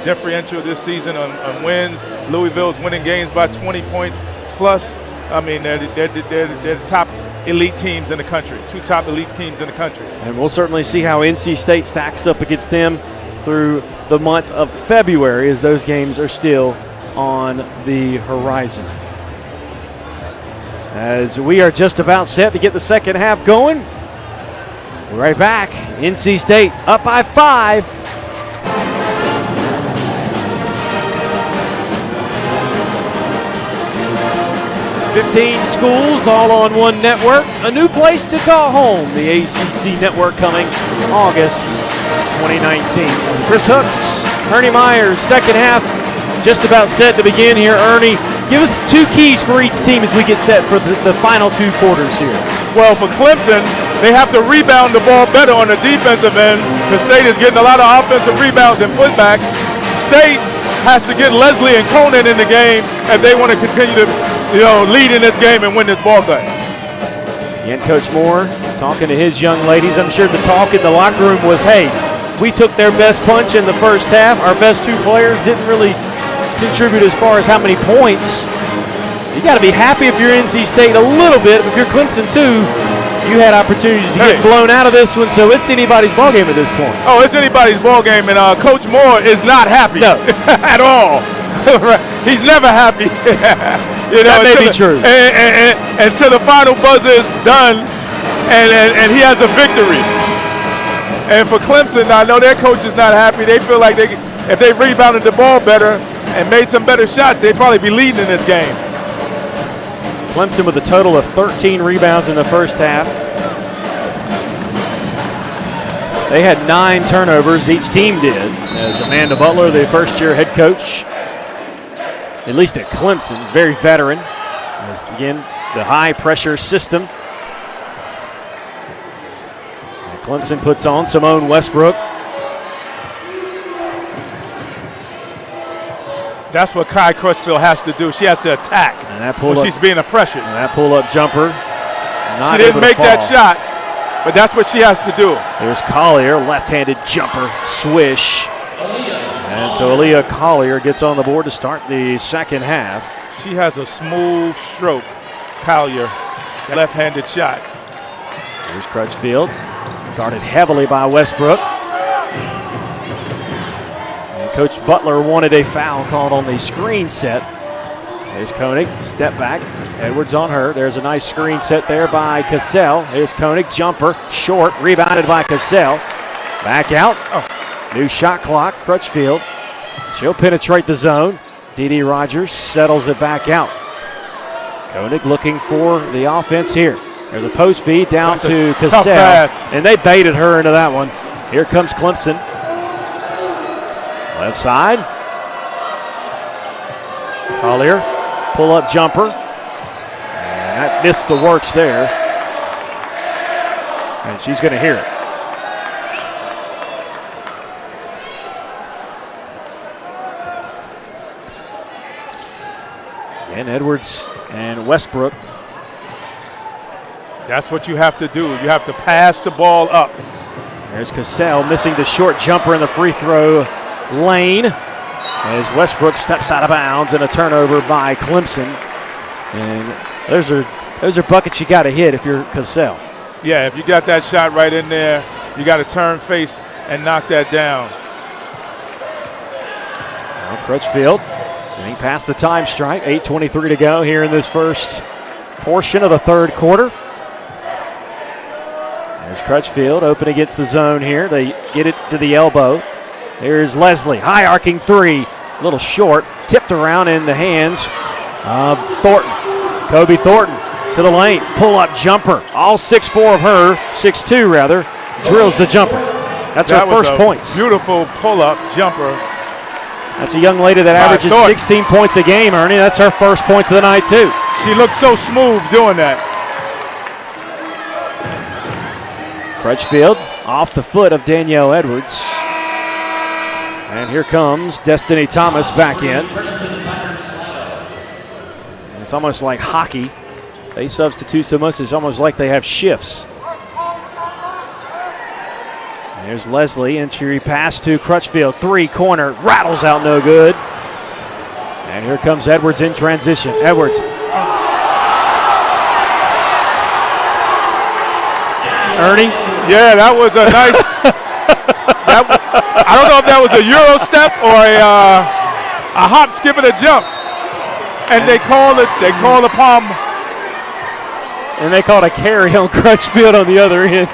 differential this season on wins. Louisville's winning games by 20 points plus. I mean, they're the top elite teams in the country, 2 top elite teams in the country. And we'll certainly see how NC State stacks up against them through the month of February, as those games are still on the horizon. As we are just about set to get the second half going. We're right back. NC State up by 5. 15 schools all on one network. A new place to call home. The ACC Network coming August 2019. Chris Hooks, Ernie Myers, second half just about set to begin here. Ernie, give us 2 keys for each team as we get set for the final 2 quarters here. Well, for Clemson, they have to rebound the ball better on the defensive end because State is getting a lot of offensive rebounds and putbacks. State has to get Leslie and Conan in the game if they want to continue to, lead in this game and win this ball game. Again, Coach Moore talking to his young ladies. I'm sure the talk in the locker room was, hey, we took their best punch in the first half. Our best two players didn't really contribute as far as how many points. You got to be happy if you're NC State a little bit. If you're Clemson too, you had opportunities to get blown out of this one, so it's anybody's ball game at this point. Oh, it's anybody's ball game, and Coach Moore is not happy at all. He's never happy. That may be true. Until the final buzzer is done, and he has a victory. And for Clemson, I know their coach is not happy. They feel like if they rebounded the ball better and made some better shots, they'd probably be leading in this game. Clemson with a total of 13 rebounds in the first half. They had 9 turnovers, each team did, as Amanda Butler, the first-year head coach, at least at Clemson, very veteran, as again, the high-pressure system. And Clemson puts on Simone Westbrook. That's what Kai Crutchfield has to do. She has to attack when she's being pressured. And that pull-up jumper. She didn't make that shot, but that's what she has to do. There's Collier, left-handed jumper, swish. And so Aaliyah Collier gets on the board to start the second half. She has a smooth stroke, Collier, left-handed shot. There's Crutchfield, guarded heavily by Westbrook. Coach Butler wanted a foul called on the screen set. There's Koenig, step back. Edwards on her. There's a nice screen set there by Cassell. There's Koenig, jumper, short, rebounded by Cassell. Back out. New shot clock, Crutchfield. She'll penetrate the zone. Dee Rogers settles it back out. Koenig looking for the offense here. There's a post feed down to Cassell. And they baited her into that one. Here comes Clemson. Left side. Collier, pull-up jumper. And that missed the works there. And she's going to hear it. And Edwards and Westbrook. That's what you have to do. You have to pass the ball up. There's Cassell missing the short jumper in the free throw lane as Westbrook steps out of bounds and a turnover by Clemson. And those are buckets you got to hit if you're Cassell. Yeah, if you got that shot right in there, you got to turn face and knock that down. Now Crutchfield getting past the time stripe. 8:23 to go here in this first portion of the third quarter. There's Crutchfield open against the zone here. They get it to the elbow. There's Leslie, high arcing three, a little short, tipped around in the hands of Thornton. Kobe Thornton to the lane, pull-up jumper. All 6'4" of her, 6'2" rather, drills the jumper. That's her first points. Beautiful pull-up jumper. That's a young lady that averages 16 points a game, Ernie. That's her first point of the night, too. She looks so smooth doing that. Crutchfield off the foot of Danielle Edwards. And here comes Destiny Thomas back in. It's almost like hockey. They substitute so much, it's almost like they have shifts. There's Leslie, entry pass to Crutchfield. Three-corner, rattles out no good. And here comes Edwards in transition. Edwards. Ernie? Yeah, that was a nice... I don't know if that was a Euro step or a hop, skip, and a jump. And they call the palm. And they called a carry on Crutchfield on the other end.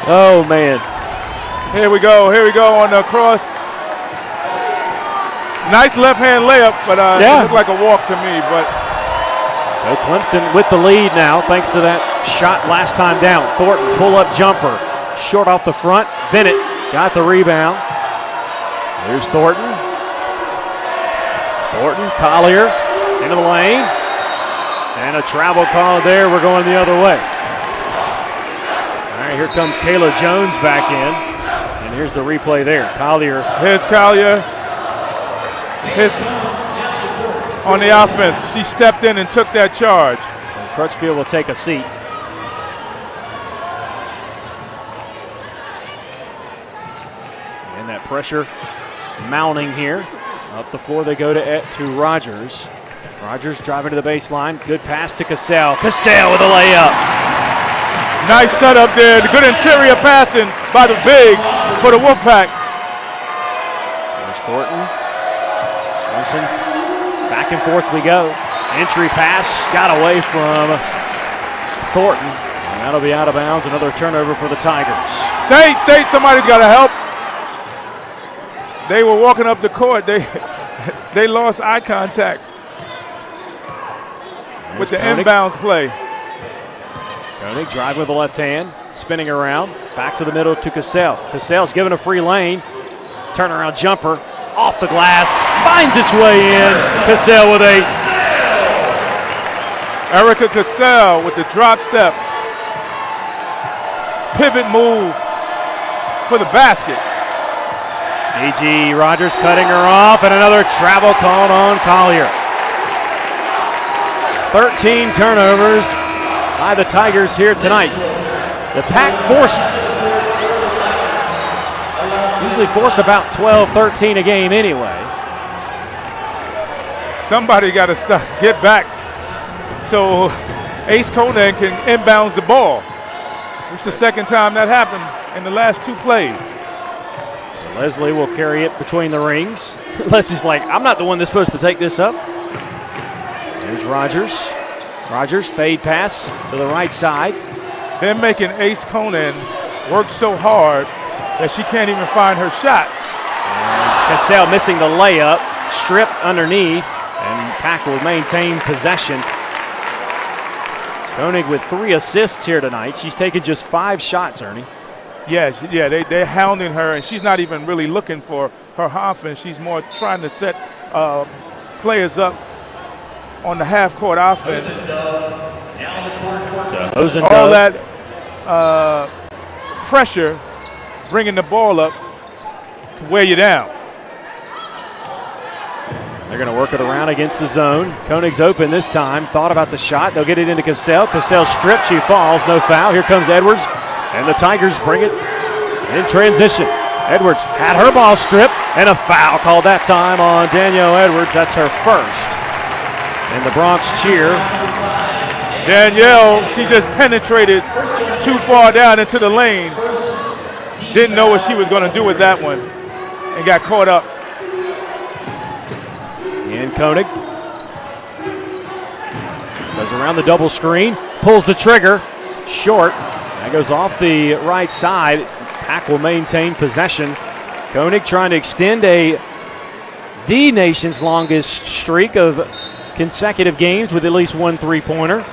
Oh, man. Here we go on the cross. Nice left-hand layup, but it looked like a walk to me. But so Clemson with the lead now, thanks to that shot last time down. Thornton, pull-up jumper. Short off the front. Bennett got the rebound. Here's Thornton. Collier into the lane. And a travel call there. We're going the other way. right, here comes Kayla Jones back in. And here's the replay there. Collier. Here's Collier. Here's on the offense. She stepped in and took that charge. So Crutchfield will take a seat. And that pressure mounting here. Up the floor they go to Rogers. Rogers driving to the baseline. Good pass to Cassell. Cassell with a layup. Nice setup there. Good interior passing by the bigs for the Wolfpack. There's Thornton. Wilson. Back and forth we go. Entry pass got away from Thornton. And that'll be out of bounds. Another turnover for the Tigers. State, somebody's got to help. They were walking up the court. They lost eye contact with the inbounds play. Koenig driving with the left hand, spinning around, back to the middle to Cassell. Cassell's given a free lane. Turnaround jumper off the glass, finds its way in. Cassell with a. Erica Cassell with the drop step. Pivot move for the basket. E.G. Rogers cutting her off, and another travel called on Collier. 13 turnovers by the Tigers here tonight. The Pack usually force about 12, 13 a game anyway. Somebody got to get back so Ace Koenig can inbounds the ball. It's the second time that happened in the last two plays. So Leslie will carry it between the rings. Leslie's like, I'm not the one that's supposed to take this up. There's Rogers. Rogers, fade pass to the right side. They're making Ace Koenig work so hard that she can't even find her shot. And Cassell missing the layup, stripped underneath, and Pack will maintain possession. Koenig with 3 assists here tonight. She's taken just 5 shots, Ernie. Yeah, they're hounding her, and she's not even really looking for her offense. She's more trying to set players up on the half-court offense. So all that pressure, bringing the ball up, can wear you down. They're going to work it around against the zone. Koenig's open this time. Thought about the shot. They'll get it into Cassell. Cassell strips. She falls. No foul. Here comes Edwards. And the Tigers bring it in transition. Edwards had her ball stripped, and a foul called that time on Danielle Edwards. That's her first. And the Bronx cheer. Danielle, she just penetrated too far down into the lane. Didn't know what she was going to do with that one and got caught up. And Koenig goes around the double screen, pulls the trigger, short. That goes off the right side. Pack will maintain possession. Koenig trying to extend the nation's longest streak of consecutive games with at least 1 3-pointer.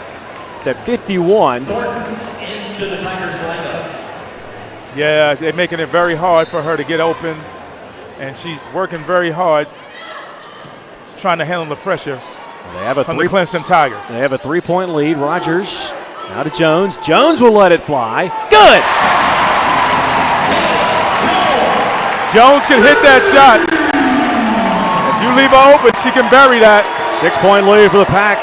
It's at 51. Yeah, they're making it very hard for her to get open, and she's working very hard trying to handle the pressure from the Clemson Tigers. They have a 3-point lead. Rogers now to Jones. Jones will let it fly. Good! Jones can hit that shot. If you leave her open, she can bury that. 6-point lead for the Pack.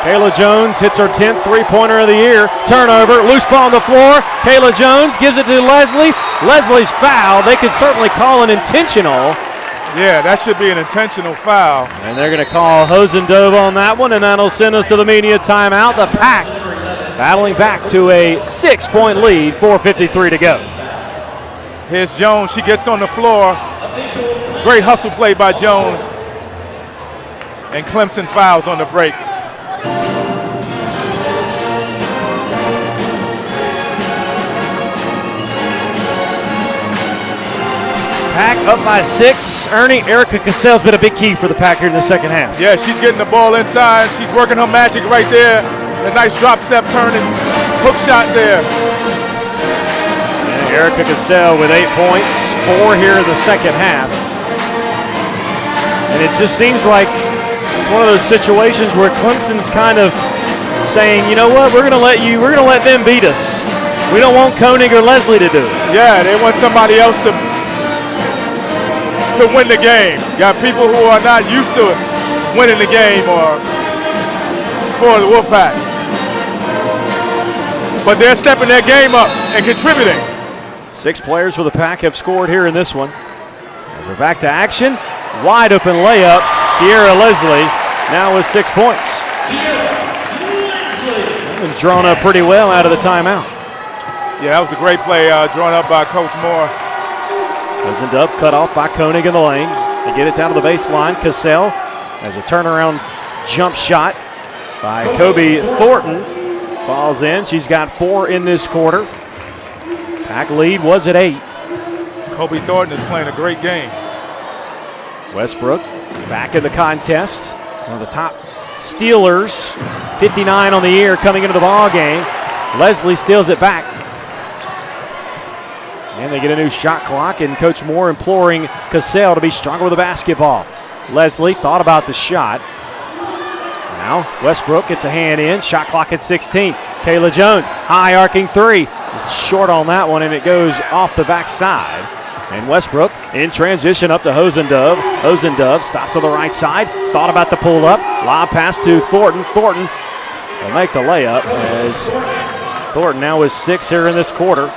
Kayla Jones hits her 10th 3-pointer of the year. Turnover, loose ball on the floor. Kayla Jones gives it to Leslie. Leslie's foul. They could certainly call an intentional. Yeah, that should be an intentional foul. And they're going to call Hosendove on that one, and that'll send us to the media timeout. The Pack battling back to a 6-point lead, 4:53 to go. Here's Jones. She gets on the floor. Great hustle play by Jones. And Clemson fouls on the break. Pack up by 6. Ernie, Erica Cassell's been a big key for the Pack here in the second half. Yeah, she's getting the ball inside. She's working her magic right there. A nice drop step turning hook shot there. And Erica Cassell with 8 points, 4 here in the second half. And it just seems like one of those situations where Clemson's kind of saying, you know what, we're going to let them beat us. We don't want Koenig or Leslie to do it. Yeah, they want somebody else to win the game. Got people who are not used to winning the game or for the Wolfpack. But they're stepping their game up and contributing. 6 players for the Pack have scored here in this one. As we're back to action, wide open layup. Kiera Leslie now with 6 points. That one's drawn up pretty well out of the timeout. Yeah, that was a great play drawn up by Coach Moore. Dove cut off by Koenig in the lane. They get it down to the baseline. Cassell has a turnaround jump shot by Kobe Thornton. Falls in. She's got 4 in this quarter. Pack lead was at 8. Kobe Thornton is playing a great game. Westbrook back in the contest. One of the top stealers. 59 on the year coming into the ball game. Leslie steals it back. And they get a new shot clock, and Coach Moore imploring Cassell to be stronger with the basketball. Leslie thought about the shot. Now Westbrook gets a hand in. Shot clock at 16. Kayla Jones, high arcing 3. It's short on that one, and it goes off the backside. And Westbrook in transition up to Hosendove. Hosendove stops on the right side. Thought about the pull up. Lob pass to Thornton. Thornton will make the layup as Thornton now is 6 here in this quarter.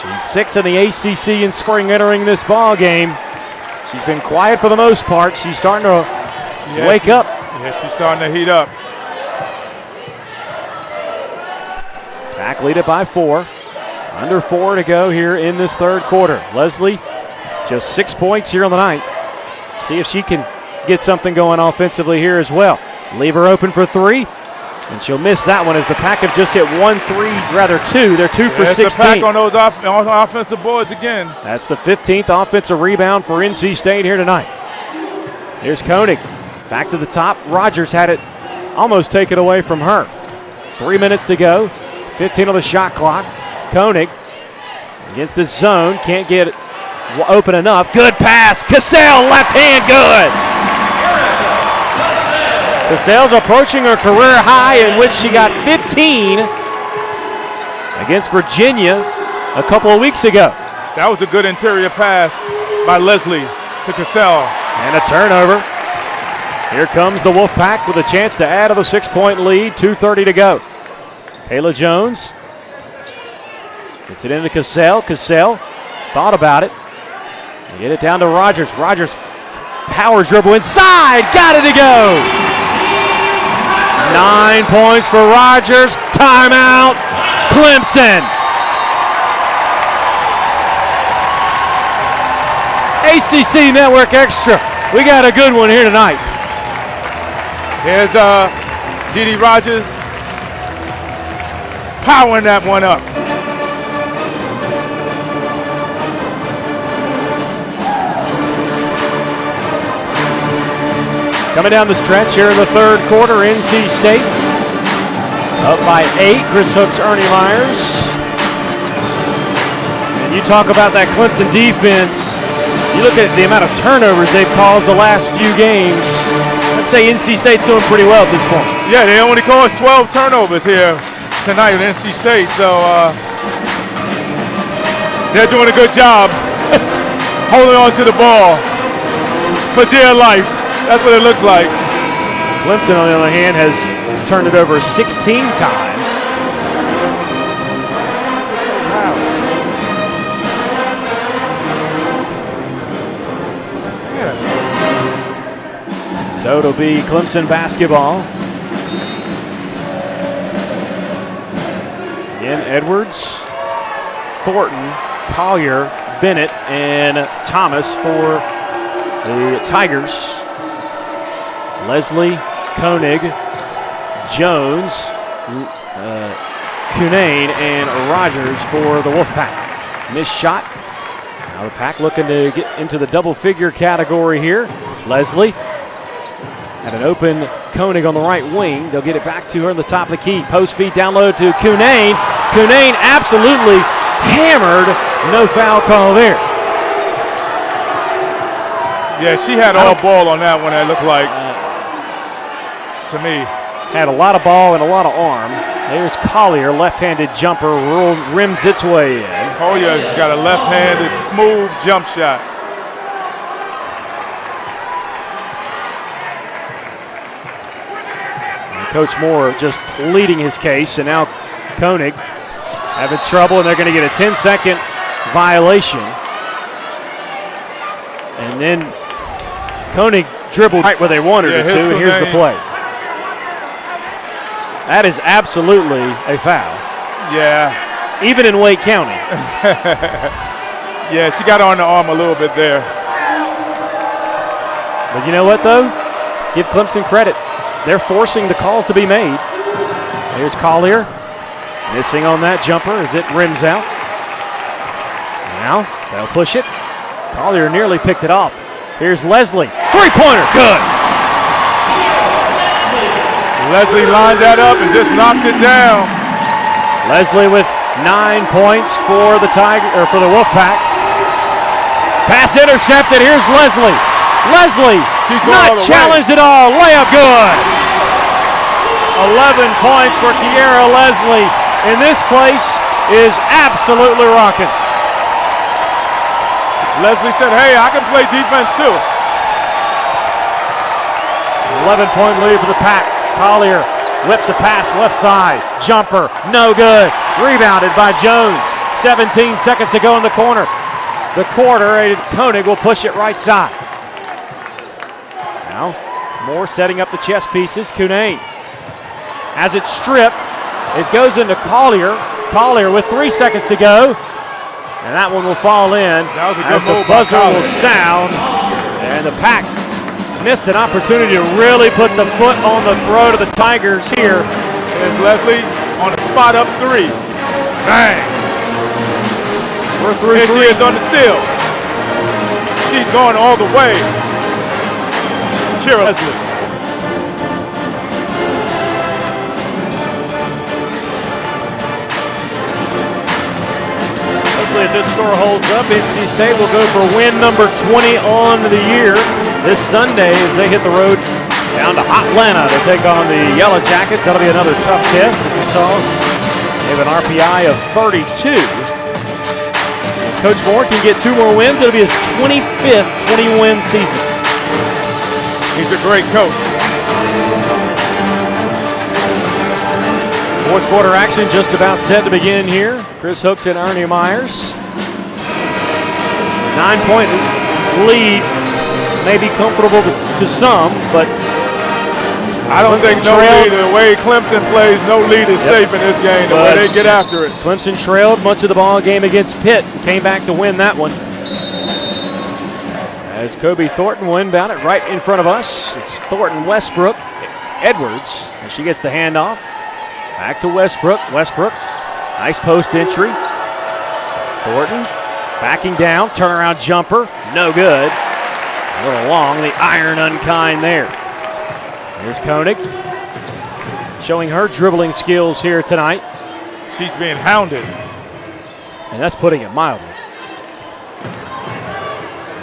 She's 6 in the ACC in scoring entering this ball game. She's been quiet for the most part. She's starting to wake up. Yeah, she's starting to heat up. Pack lead it by 4. Under 4 to go here in this third quarter. Leslie, just 6 points here on the night. See if she can get something going offensively here as well. Leave her open for 3. And she'll miss that one as the Pack have just hit 2. They're 2 for 16. The Pack on those offensive boards again. That's the 15th offensive rebound for NC State here tonight. Here's Koenig. Back to the top. Rogers had it almost taken away from her. 3 minutes to go. 15 on the shot clock. Koenig against this zone. Can't get it open enough. Good pass. Cassell, left hand, good. Cassell's approaching her career high in which she got 15 against Virginia a couple of weeks ago. That was a good interior pass by Leslie to Cassell. And a turnover. Here comes the Wolfpack with a chance to add to the 6-point lead. 2:30 to go. Kayla Jones gets it into Cassell. Cassell thought about it. They get it down to Rogers. Rogers power dribble inside. Got it to go. 9 points for Rogers. Timeout. Clemson. ACC Network Extra. We got a good one here tonight. Here's Dee Rogers powering that one up. Coming down the stretch here in the third quarter, NC State up by 8. Chris Hooks, Ernie Myers. And you talk about that Clemson defense. You look at the amount of turnovers they've caused the last few games. I'd say NC State's doing pretty well at this point. Yeah, they only caused 12 turnovers here tonight at NC State, so they're doing a good job holding on to the ball for dear life. That's what it looks like. Clemson, on the other hand, has turned it over 16 times. So it'll be Clemson basketball. Again, Edwards, Thornton, Collier, Bennett, and Thomas for the Tigers. Leslie, Koenig, Jones, Cunane, and Rogers for the Wolfpack. Missed shot. Now the Pack looking to get into the double-figure category here. Leslie had an open Koenig on the right wing. They'll get it back to her on the top of the key. Post feed down low to Cunane. Cunane absolutely hammered. No foul call there. Yeah, she had all ball on that one, it looked like. To me. Had a lot of ball and a lot of arm. There's Collier, left-handed jumper, rims its way in. Collier's got a left-handed, smooth jump shot. And Coach Moore just pleading his case, and now Koenig having trouble, and they're going to get a 10-second violation. And then Koenig dribbled right where they wanted it to, and here's the play. That is absolutely a foul. Yeah. Even in Wake County. Yeah, she got on the arm a little bit there. But you know what, though? Give Clemson credit. They're forcing the calls to be made. Here's Collier. Missing on that jumper as it rims out. Now they'll push it. Collier nearly picked it off. Here's Leslie. Three-pointer. Good. Leslie lined that up and just knocked it down. Leslie with 9 points for the for the Wolfpack. Pass intercepted. Here's Leslie. Leslie not challenged at all. Layup good. 11 points for Kiera Leslie. And this place is absolutely rocking. Leslie said, hey, I can play defense too. 11-point lead for the Pack. Collier whips a pass left side. Jumper, no good. Rebounded by Jones. 17 seconds to go in the corner. The quarter, and Koenig will push it right side. Now, Moore setting up the chess pieces. Cunane has it stripped. It goes into Collier. Collier with 3 seconds to go. And that one will fall in that was a as good the move by buzzer will sound. And the Pack missed an opportunity to really put the foot on the throat of the Tigers here. There's Leslie on a spot up three. Bang. We're through Here she is on the steal. She's going all the way. Kira Leslie. Hopefully if this score holds up, NC State will go for win number 20 on the year this Sunday as they hit the road down to Atlanta to take on the Yellow Jackets. That'll be another tough test, as we saw. They have an RPI of 32. Coach Moore can get 2 more wins. It'll be his 25th 20-win season. He's a great coach. Fourth quarter action just about set to begin here. Chris Hooks and Ernie Myers. 9-point lead may be comfortable to some, but I don't think no lead. The way Clemson plays, no lead is safe in this game. The way they get after it. Clemson trailed much of the ball game against Pitt. Came back to win that one. As Kobe Thornton will inbound it right in front of us. It's Thornton, Westbrook, Edwards. And she gets the handoff. Back to Westbrook. Westbrook, nice post entry. Thornton backing down. Turnaround jumper. No good. A little long. The iron unkind there. Here's Koenig, showing her dribbling skills here tonight. She's being hounded. And that's putting it mildly.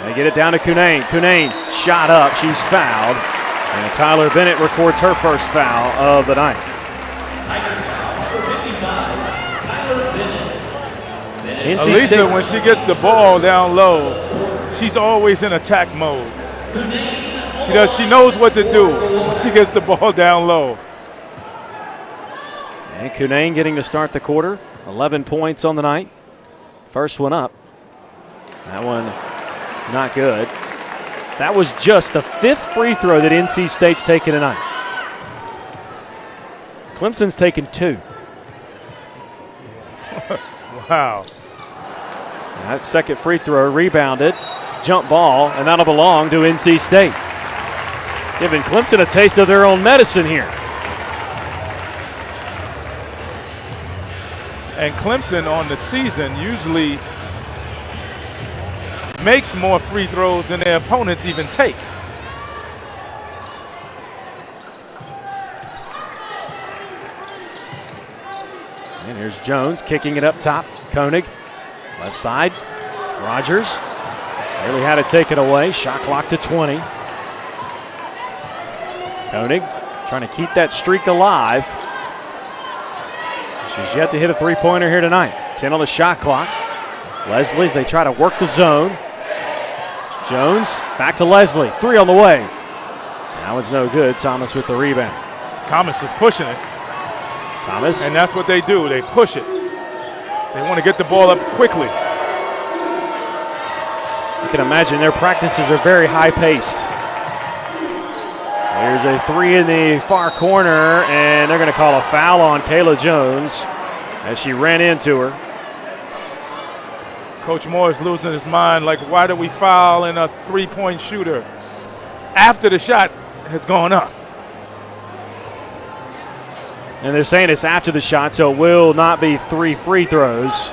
They get it down to Cunane. Cunane shot up. She's fouled. And Tyler Bennett records her first foul of the night. Alicia, when she gets the ball down low, she's always in attack mode. She knows what to do when she gets the ball down low. And Cunane getting to start the quarter. 11 points on the night. First one up. That one not good. That was just the 5th free throw that NC State's taken tonight. Clemson's taken 2. Wow. That second free throw rebounded. Jump ball, and that'll belong to NC State. Giving Clemson a taste of their own medicine here. And Clemson on the season usually makes more free throws than their opponents even take. And here's Jones kicking it up top. Koenig, left side. Rogers barely had to take it away. Shot clock to 20. Koenig trying to keep that streak alive. She's yet to hit a three-pointer here tonight. 10 on the shot clock. Leslie, they try to work the zone. Jones, back to Leslie. 3 on the way. That one's no good. Thomas with the rebound. Thomas is pushing it. Thomas. And that's what they do. They push it. They want to get the ball up quickly. You can imagine their practices are very high-paced. There's a 3 in the far corner, and they're going to call a foul on Kayla Jones as she ran into her. Coach Moore is losing his mind. Like, why do we foul in a three-point shooter after the shot has gone up? And they're saying it's after the shot, so it will not be 3 free throws.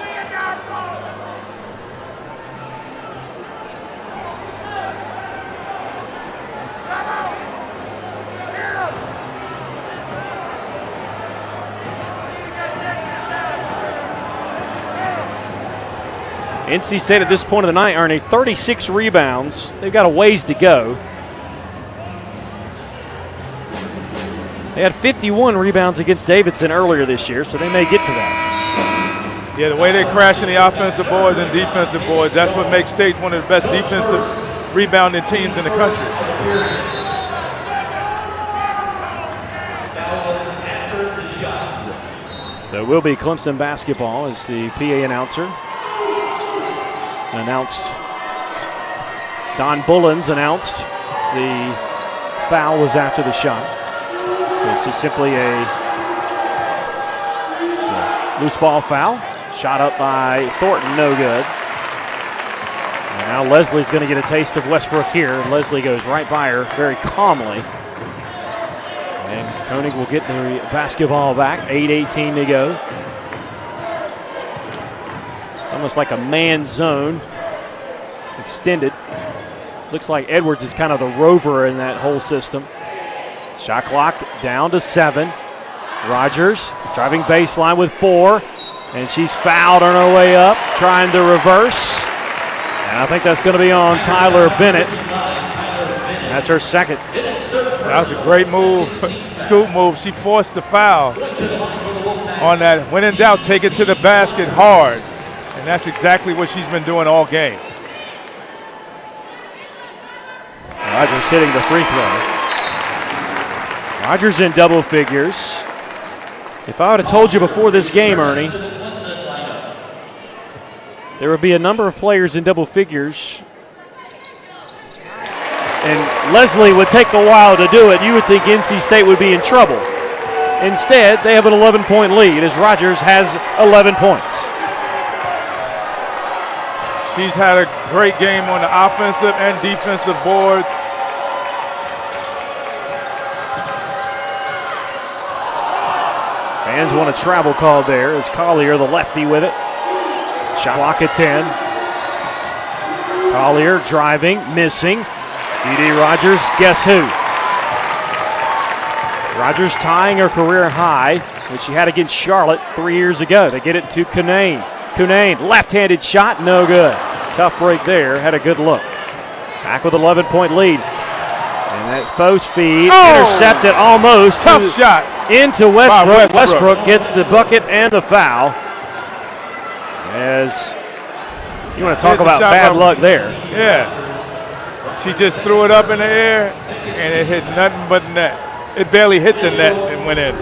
NC State at this point of the night earning 36 rebounds. They've got a ways to go. They had 51 rebounds against Davidson earlier this year, so they may get to that. Yeah, the way they crash in the offensive boards and defensive boards, that's what makes State one of the best defensive rebounding teams in the country. So it will be Clemson basketball as the PA announcer announced. Don Bullens announced the foul was after the shot. So it's just simply a loose ball foul. Shot up by Thornton, no good. And now Leslie's going to get a taste of Westbrook here. And Leslie goes right by her very calmly. And Koenig will get the basketball back. 8:18 to go. It's almost like a man zone extended. Looks like Edwards is kind of the rover in that whole system. Shot clock down to 7. Rogers driving baseline with 4. And she's fouled on her way up, trying to reverse. And I think that's going to be on Tyler Bennett. That's her second. That was a great move, scoop move. She forced the foul on that. When in doubt, take it to the basket hard. And that's exactly what she's been doing all game. Rogers hitting the free throw. Rogers in double figures. If I would have told you before this game, Ernie, there would be a number of players in double figures, and Leslie would take a while to do it, you would think NC State would be in trouble. Instead, they have an 11-point lead as Rogers has 11 points. She's had a great game on the offensive and defensive boards. Fans want a travel call there as Collier, the lefty, with it. Shot clock at 10. Collier driving, missing. D.D. Rogers, guess who? Rogers tying her career high, which she had against Charlotte 3 years ago. They get it to Cunane. Cunane, left-handed shot, no good. Tough break there, had a good look. Back with 11-point lead. And that faux feed intercepted almost. Tough shot. Into Westbrook. Westbrook gets the bucket and the foul. As you want to talk about bad luck there. Yeah. She just threw it up in the air, and it hit nothing but net. It barely hit the net and went in.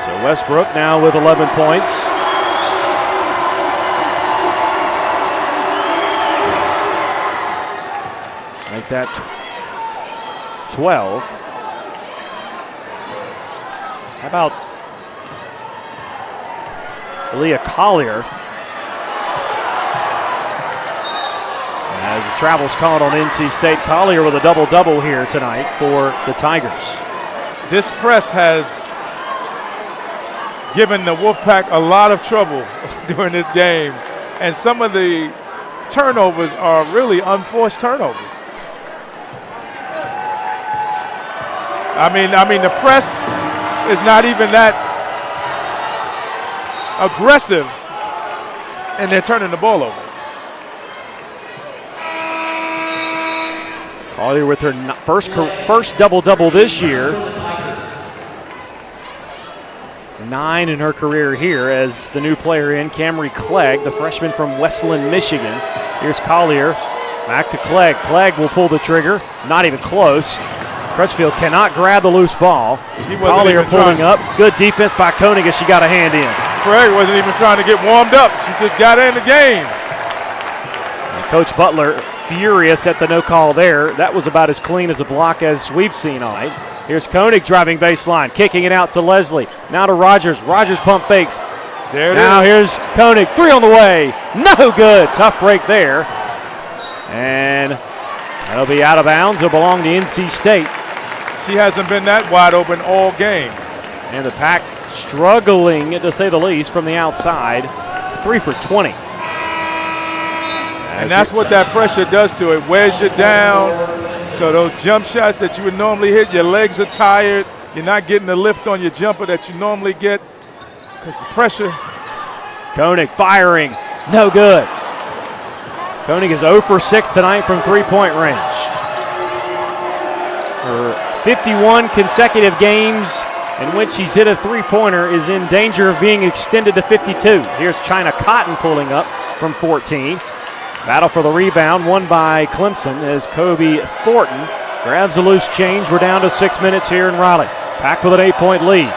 So Westbrook now with 11 points. Make that 12. How about Aaliyah Collier? As the travel's called on NC State, Collier with a double-double here tonight for the Tigers. This press has given the Wolfpack a lot of trouble during this game, and some of the turnovers are really unforced turnovers. I mean, the press is not even that aggressive, and they're turning the ball over. Collier with her first double-double this year. 9 in her career here as the new player in, Camry Clegg, the freshman from Westland, Michigan. Here's Collier, back to Clegg. Clegg will pull the trigger, not even close. Crutchfield cannot grab the loose ball. Collier pulling up. Good defense by Koenig as she got a hand in. Craig wasn't even trying to get warmed up. She just got in the game. And Coach Butler furious at the no call there. That was about as clean as a block as we've seen all night. Here's Koenig driving baseline, kicking it out to Leslie. Now to Rogers. Rogers pump fakes. There it now is. Here's Koenig. 3 on the way. No good. Tough break there. And that'll be out of bounds. It'll belong to NC State. She hasn't been that wide open all game. And the Pack struggling, to say the least, from the outside. 3 for 20. And that's what that pressure does to it. Wears you down. So those jump shots that you would normally hit, your legs are tired. You're not getting the lift on your jumper that you normally get because the pressure. Koenig firing. No good. Koenig is 0 for 6 tonight from three-point range. Her 51 consecutive games in which she's hit a three-pointer is in danger of being extended to 52. Here's China Cotton pulling up from 14. Battle for the rebound won by Clemson as Kobe Thornton grabs a loose change. We're down to 6 minutes here in Raleigh. Pack with an 8-point lead.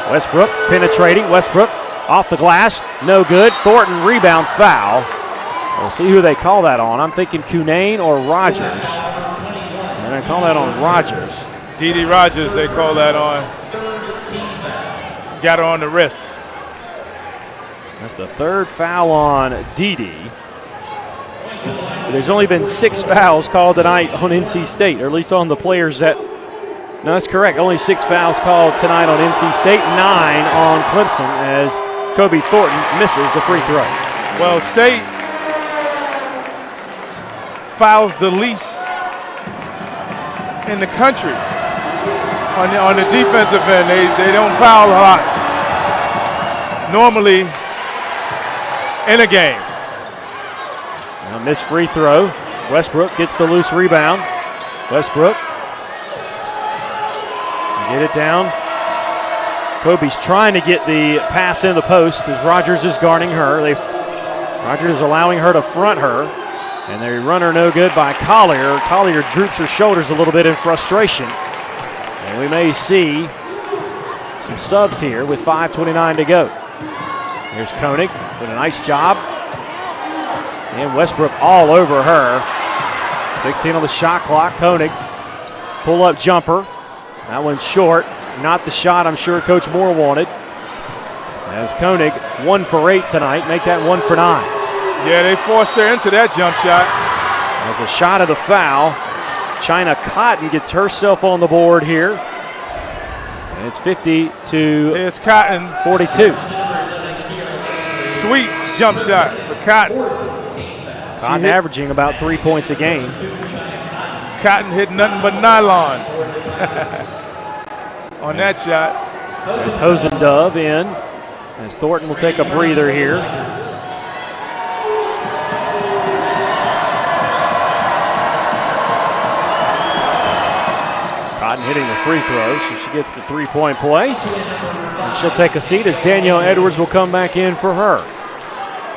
Westbrook penetrating. Westbrook off the glass. No good. Thornton rebound foul. We'll see who they call that on. I'm thinking Cunane or Rogers. And they call that on Rogers. Dee Rogers, they call that on. Got her on the wrist. That's the third foul on Dee. There's only been 6 fouls called tonight on NC State, or at least on the players that. No, that's correct. Only 6 fouls called tonight on NC State, 9 on Clemson as Kobe Thornton misses the free throw. Well, State fouls the least in the country on the defensive end. They don't foul a lot normally in a game. Now missed free throw. Westbrook gets the loose rebound. Westbrook. Get it down. Kobe's trying to get the pass in the post as Rogers is guarding her. Rogers is allowing her to front her. And they run her no good by Collier. Collier droops her shoulders a little bit in frustration. And we may see some subs here with 5:29 to go. Here's Koenig with a nice job. And Westbrook all over her. 16 on the shot clock. Koenig, pull-up jumper. That one's short. Not the shot I'm sure Coach Moore wanted. As Koenig 1 for 8 tonight. Make that 1 for 9. Yeah, they forced her into that jump shot. As a shot of the foul. China Cotton gets herself on the board here. And it's 50 to It's Cotton. 42. Sweet jump shot for Cotton. Cotton averaging about 3 points a game. Cotton hit nothing but nylon on that shot. There's Hosendove in as Thornton will take a breather here. Cotton hitting the free throw, so she gets the three-point play. And she'll take a seat as Danielle Edwards will come back in for her.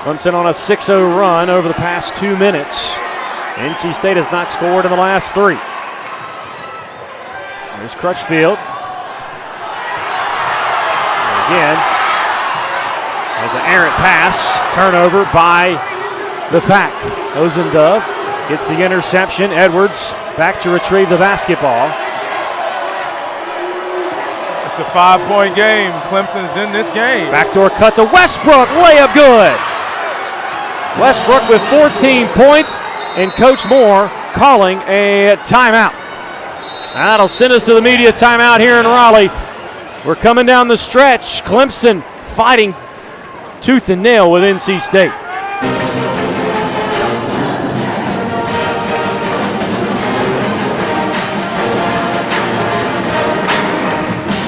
Clemson on a 6-0 run over the past 2 minutes. NC State has not scored in the last 3. There's Crutchfield. And again, there's an errant pass. Turnover by the Pack. Hosendove gets the interception. Edwards back to retrieve the basketball. It's a 5-point game. Clemson's in this game. Backdoor cut to Westbrook. Layup good. Westbrook with 14 points. And Coach Moore calling a timeout. That'll send us to the media timeout here in Raleigh. We're coming down the stretch. Clemson fighting tooth and nail with NC State.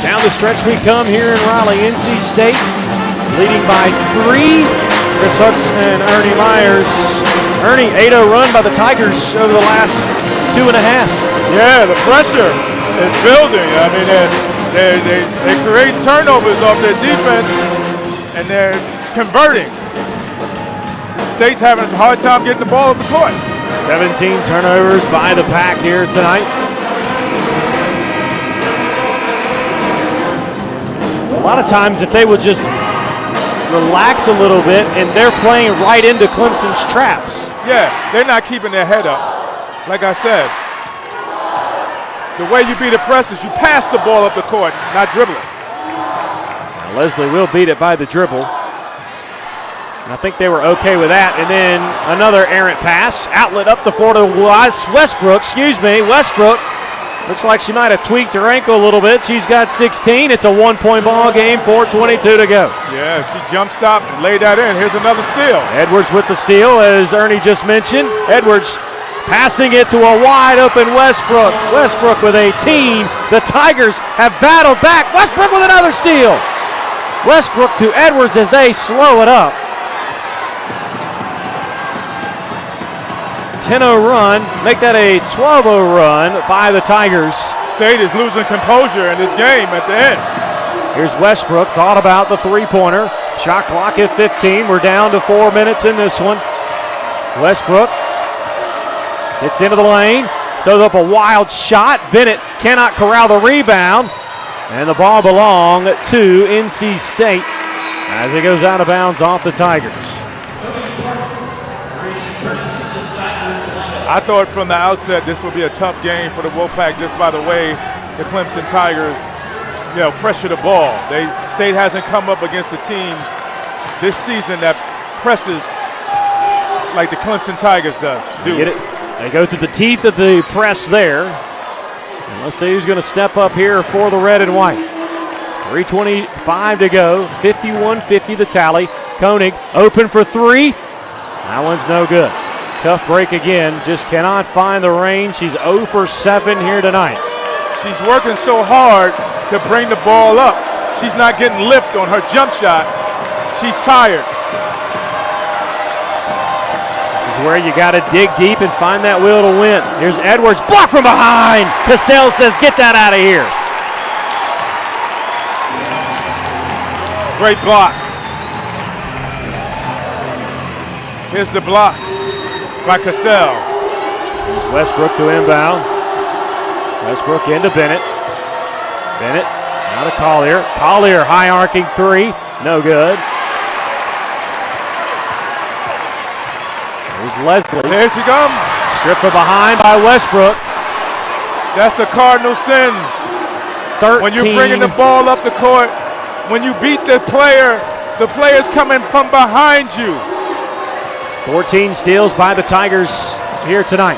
Down the stretch we come here in Raleigh. NC State leading by 3. Chris Hooks and Ernie Myers. Ernie, 8-0 run by the Tigers over the last 2.5. Yeah, the pressure is building. I mean, They create turnovers off their defense, and they're converting. State's having a hard time getting the ball up the court. 17 turnovers by the Pack here tonight. A lot of times if they would just relax a little bit, and they're playing right into Clemson's traps. Yeah, they're not keeping their head up. Like I said, the way you beat a press is you pass the ball up the court, not dribble it. Now Leslie will beat it by the dribble. And I think they were okay with that. And then another errant pass. Outlet up the floor to Westbrook. Westbrook looks like she might have tweaked her ankle a little bit. She's got 16. It's a 1-point ball game, 4:22 to go. Yeah, she jump stopped and laid that in. Here's another steal. Edwards with the steal, as Ernie just mentioned. Edwards passing it to a wide open Westbrook. Westbrook with 18. The Tigers have battled back. Westbrook with another steal. Westbrook to Edwards as they slow it up. 10-0 run, make that a 12-0 run by the Tigers. State is losing composure in this game at the end. Here's Westbrook, thought about the three-pointer. Shot clock at 15. We're down to 4 minutes in this one. Westbrook gets into the lane, throws up a wild shot. Bennett cannot corral the rebound, and the ball belonged to NC State as it goes out of bounds off the Tigers. I thought from the outset this would be a tough game for the Wolfpack just by the way the Clemson Tigers, pressure the ball. State hasn't come up against a team this season that presses like the Clemson Tigers do. Get it? They go through the teeth of the press there. And let's see who's going to step up here for the red and white. 3:25 to go. 51-50 the tally. Koenig open for three. That one's no good. Tough break again, just cannot find the range. She's 0 for 7 here tonight. She's working so hard to bring the ball up. She's not getting lift on her jump shot. She's tired. This is where you got to dig deep and find that will to win. Here's Edwards, blocked from behind. Cassell says, get that out of here. Great block. Here's the block by Cassell. Here's Westbrook to inbound. Westbrook into Bennett. Bennett out of Collier. Collier high arcing three. No good. Here's Leslie. There she comes. Stripped from behind by Westbrook. That's the cardinal sin. 13. When you're bringing the ball up the court, when you beat the player's coming from behind you. 14 steals by the Tigers here tonight.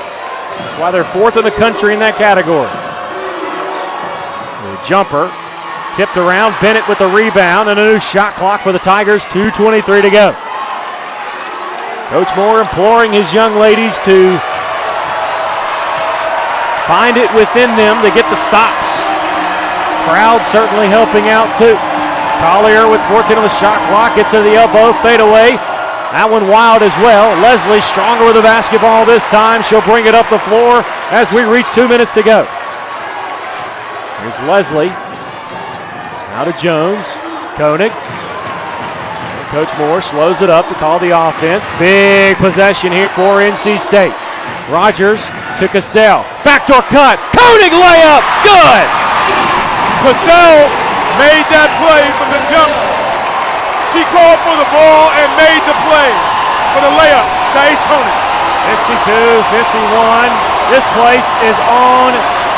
That's why they're fourth in the country in that category. The jumper tipped around. Bennett with the rebound and a new shot clock for the Tigers. 2:23 to go. Coach Moore imploring his young ladies to find it within them to get the stops. Crowd certainly helping out too. Collier with 14 on the shot clock. Gets to the elbow. Fade away. That one wild as well. Leslie stronger with the basketball this time. She'll bring it up the floor as we reach 2 minutes to go. Here's Leslie. Now to Jones. Koenig. Coach Moore slows it up to call the offense. Big possession here for NC State. Rogers to Cassell. Backdoor cut. Koenig layup. Good. Cassell made that play from the jump. She called for the ball and made the play for the layup to Ace Koenig. 52-51. This place is on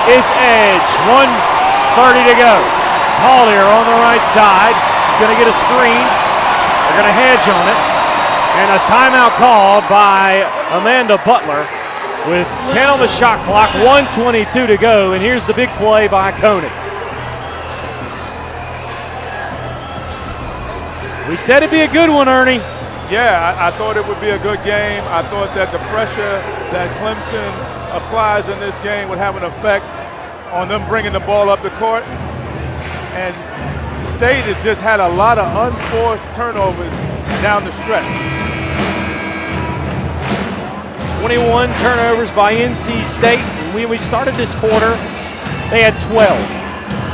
its edge. 1:30 to go. Collier on the right side. She's going to get a screen. They're going to hedge on it. And a timeout called by Amanda Butler with 10 on the shot clock, 1:22 to go. And here's the big play by Koenig. We said it'd be a good one, Ernie. Yeah, I thought it would be a good game. I thought that the pressure that Clemson applies in this game would have an effect on them bringing the ball up the court. And State has just had a lot of unforced turnovers down the stretch. 21 turnovers by NC State. And when we started this quarter, they had 12.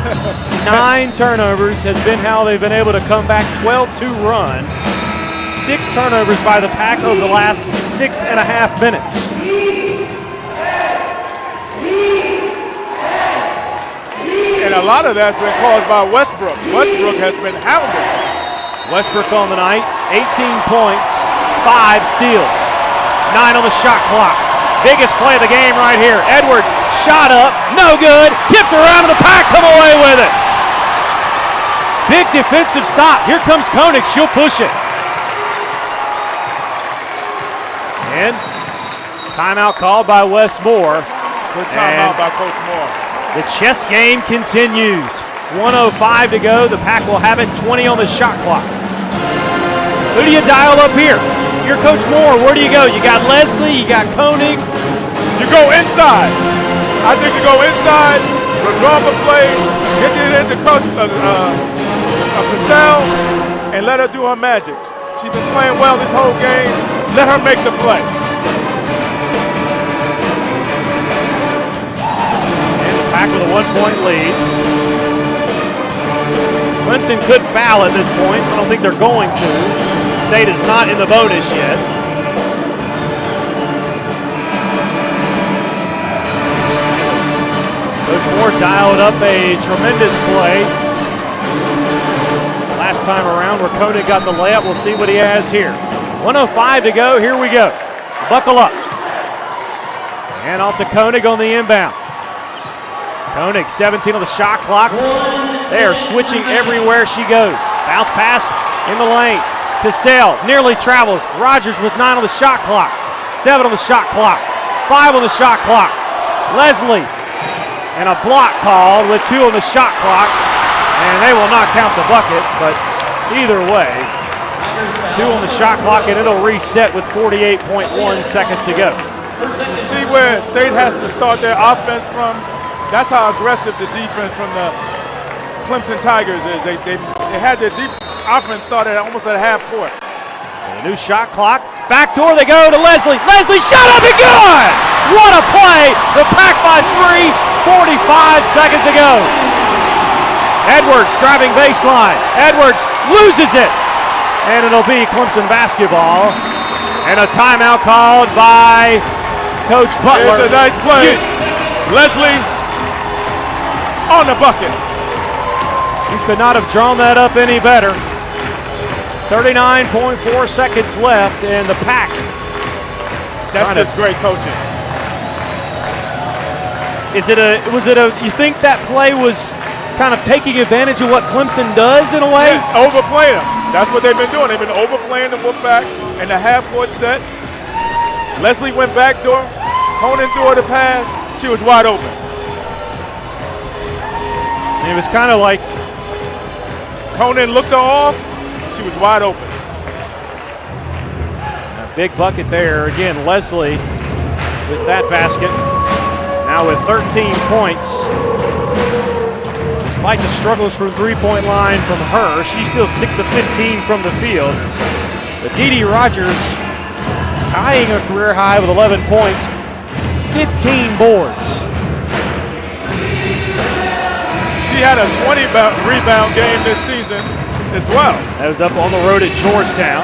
9 turnovers has been how they've been able to come back. 12-2 run. 6 turnovers by the Pack over the last 6.5 minutes. And a lot of that's been caused by Westbrook. Westbrook has been hounded. Westbrook on the night, 18 points, 5 steals, 9 on the shot clock. Biggest play of the game right here. Edwards shot up, no good, tipped around and the Pack come away with it. Big defensive stop. Here comes Koenig, she'll push it. And timeout called by Wes Moore. Good timeout by Coach Moore. The chess game continues. 1:05 to go. The Pack will have it, 20 on the shot clock. Who do you dial up here? You're Coach Moore. Where do you go? You got Leslie, you got Koenig. You go inside. I think you go inside, withdraw the play, get it into Cassell, and let her do her magic. She's been playing well this whole game. Let her make the play. And the Pack with a 1-point lead. Clemson could foul at this point. I don't think they're going to. State is not in the bonus yet. Coach Moore dialed up a tremendous play last time around where Koenig got the layup. We'll see what he has here. 1:05 to go. Here we go. Buckle up. And off to Koenig on the inbound. Koenig, 17 on the shot clock. They are switching everywhere she goes. Bounce pass in the lane. Cassell nearly travels. Rogers with 9 on the shot clock. 7 on the shot clock. 5 on the shot clock. Leslie. And a block called with 2 on the shot clock. And they will not count the bucket, but either way, 2 on the shot clock, and it'll reset with 48.1 seconds to go. See where State has to start their offense from? That's how aggressive the defense from the Clemson Tigers is. They had their offense started almost at half court. So the new shot clock. Back door they go to Leslie. Leslie shot up and good! What a play! The Pack by 3, 45 seconds to go. Edwards driving baseline. Edwards loses it. And it'll be Clemson basketball. And a timeout called by Coach Butler. Here's a nice play. Leslie on the bucket. You could not have drawn that up any better. 39.4 seconds left, and the Pack. That's just great coaching. You think that play was kind of taking advantage of what Clemson does in a way? Yeah, overplay them. That's what they've been doing. They've been overplaying the whoop back in the half court set. Leslie went back door. Conan threw her the pass. She was wide open. And it was kind of like Conan looked her off. She was wide open. A big bucket there. Again, Leslie with that basket. Now with 13 points. Despite the struggles from three-point line from her, she's still 6 of 15 from the field. But Dee Rogers tying a career high with 11 points, 15 boards. She had a 20 rebound game this season as well. That was up on the road at Georgetown.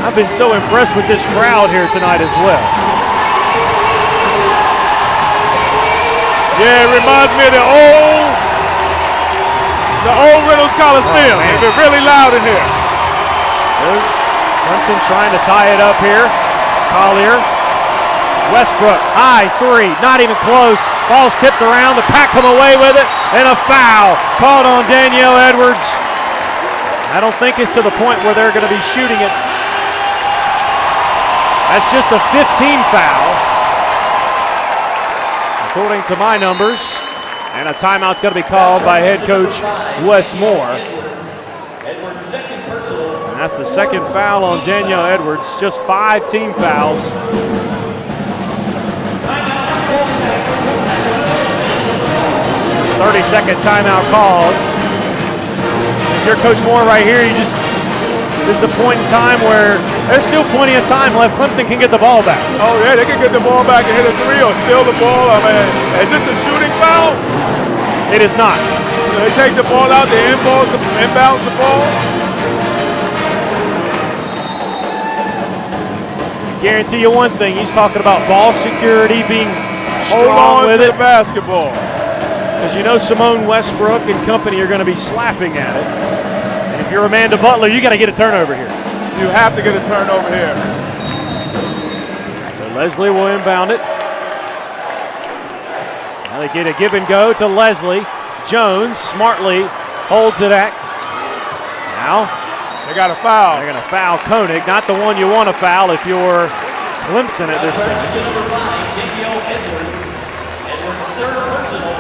I've been so impressed with this crowd here tonight as well. Yeah, it reminds me of the old Reynolds Coliseum. It's been really loud in here. Clemson trying to tie it up here. Collier. Westbrook, high three, not even close. Ball's tipped around, the Pack come away with it, and a foul called on Danielle Edwards. I don't think it's to the point where they're going to be shooting it. That's just a 15 foul, according to my numbers. And a timeout's going to be called by head coach Wes Moore. And that's the second foul on Danielle Edwards, just 5 team fouls. 30-second timeout called. If you're Coach Moore right here, this is the point in time where there's still plenty of time left. Clemson can get the ball back. Oh yeah, they can get the ball back and hit a 3 or steal the ball. I mean, is this a shooting foul? It is not. So they take the ball out, they inbound the ball. Guarantee you one thing, he's talking about ball security, being Hold strong on with to it. the basketball. Because you know Simone Westbrook and company are going to be slapping at it. And if you're Amanda Butler, you got to get a turnover here. You have to get a turnover here. So Leslie will inbound it. Now they get a give and go to Leslie. Jones smartly holds it at. Now they got a foul. They're going to foul Koenig. Not the one you want to foul if you're Clemson at this point. Number 5, Danielle Edwards. Edwards' third personal,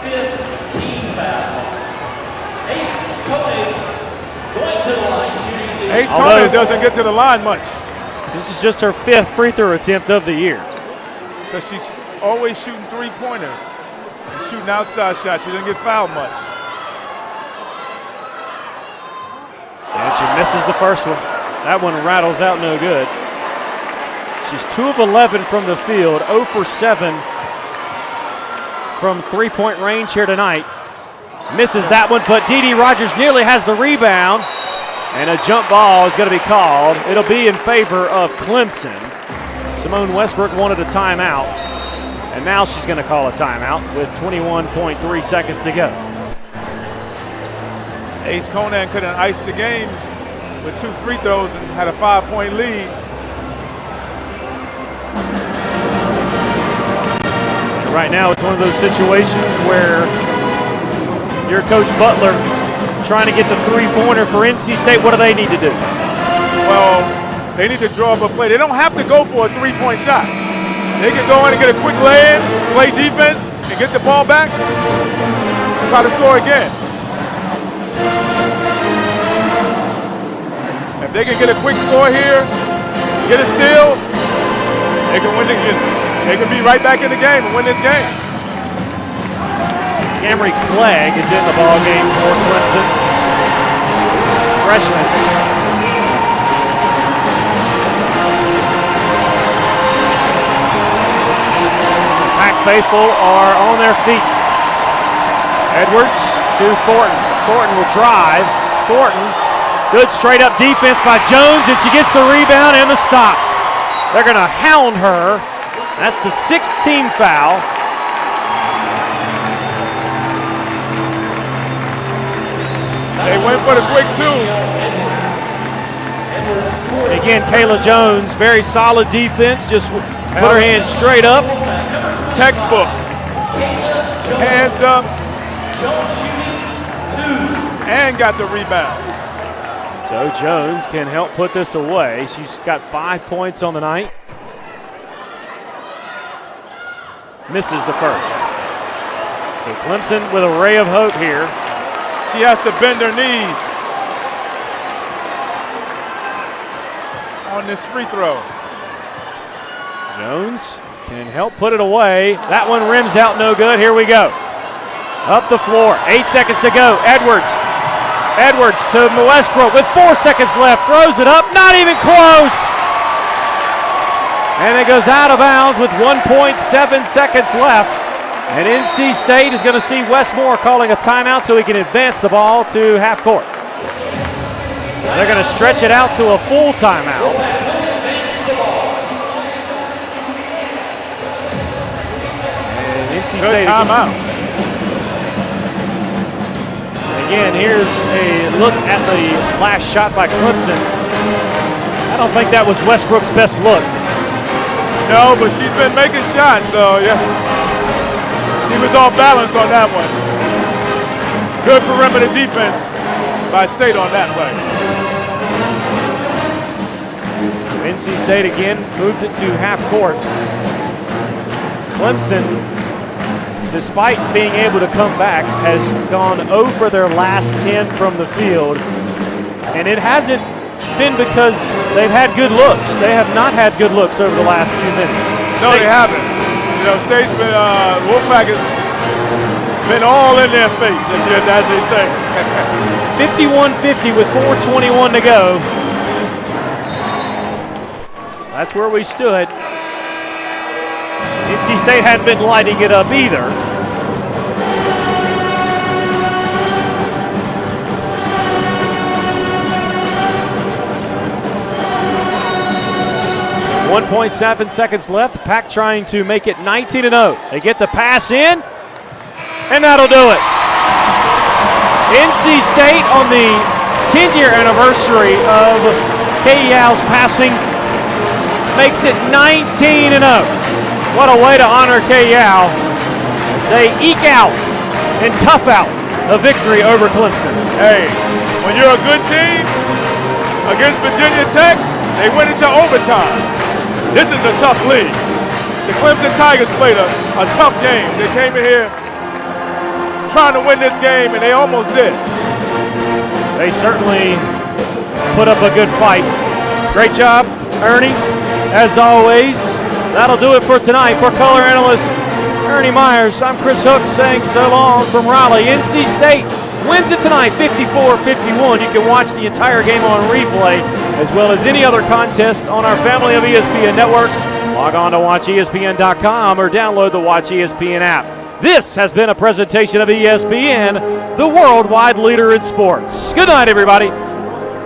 5th team foul. Ace Koenig going to the line, shooting. Ace Koenig doesn't get to the line much. This is just her 5th free throw attempt of the year. Because she's always shooting three-pointers. Shooting outside shots. She doesn't get fouled much. And she misses the first one. That one rattles out no good. She's 2 of 11 from the field, 0 for 7 from three-point range here tonight. Misses that one, but Dee Dee Rogers nearly has the rebound. And a jump ball is going to be called. It'll be in favor of Clemson. Simone Westbrook wanted a timeout. And now she's going to call a timeout with 21.3 seconds to go. Ace Koenig could have iced the game with 2 free throws and had a 5-point lead. Right now, it's one of those situations where you're Coach Butler trying to get the three-pointer for NC State. What do they need to do? Well, they need to draw up a play. They don't have to go for a three-point shot. They can go in and get a quick lay-in, play defense, and get the ball back, try to score again. If they can get a quick score here, get a steal, they can win the game. They can be right back in the game and win this game. Camry Clegg is in the ball game for Clemson. Freshman. Pack faithful are on their feet. Edwards to Thornton. Thornton will drive. Thornton, good straight up defense by Jones, and she gets the rebound and the stop. They're going to hound her. That's the 6th team foul. They went for the quick 2. And again, Kayla Jones, very solid defense. Just put her hands straight up. Textbook. Hands up. And got the rebound. So Jones can help put this away. She's got 5 points on the night. Misses the first. So Clemson with a ray of hope here. She has to bend her knees on this free throw. Jones can help put it away. That one rims out no good. Here we go. Up the floor. 8 seconds to go. Edwards. Edwards to Westbrook with 4 seconds left. Throws it up. Not even close. And it goes out of bounds with 1.7 seconds left. And NC State is going to see Westmore calling a timeout so he can advance the ball to half court. They're going to stretch it out to a full timeout. And NC State timeout. Again, here's a look at the last shot by Clemson. I don't think that was Westbrook's best look. No, but she's been making shots, so yeah. She was off balance on that one. Good perimeter defense by State on that play. NC State again moved it to half court. Clemson, despite being able to come back, has gone 0 for their last 10 from the field. And it hasn't been because they've had good looks. They have not had good looks over the last few minutes. No, they haven't. You know, State's been, Wolfpack has been all in their face, as they say. 51-50 with 4:21 to go. That's where we stood. NC State hadn't been lighting it up either. 1.7 seconds left. The Pack trying to make it 19-0. They get the pass in, and that'll do it. NC State on the 10-year anniversary of KEL's passing makes it 19-0. What a way to honor KEL as they eke out and tough out a victory over Clemson. Hey, when you're a good team against Virginia Tech, they went into overtime. This is a tough league. The Clemson Tigers played a tough game. They came in here trying to win this game, and they almost did. They certainly put up a good fight. Great job, Ernie, as always. That'll do it for tonight. For color analyst Ernie Myers, I'm Chris Hooks saying so long from Raleigh. NC State wins it tonight, 54-51. You can watch the entire game on replay, as well as any other contest on our family of ESPN networks. Log on to watchespn.com or download the Watch ESPN app. This has been a presentation of ESPN, the worldwide leader in sports. Good night, everybody.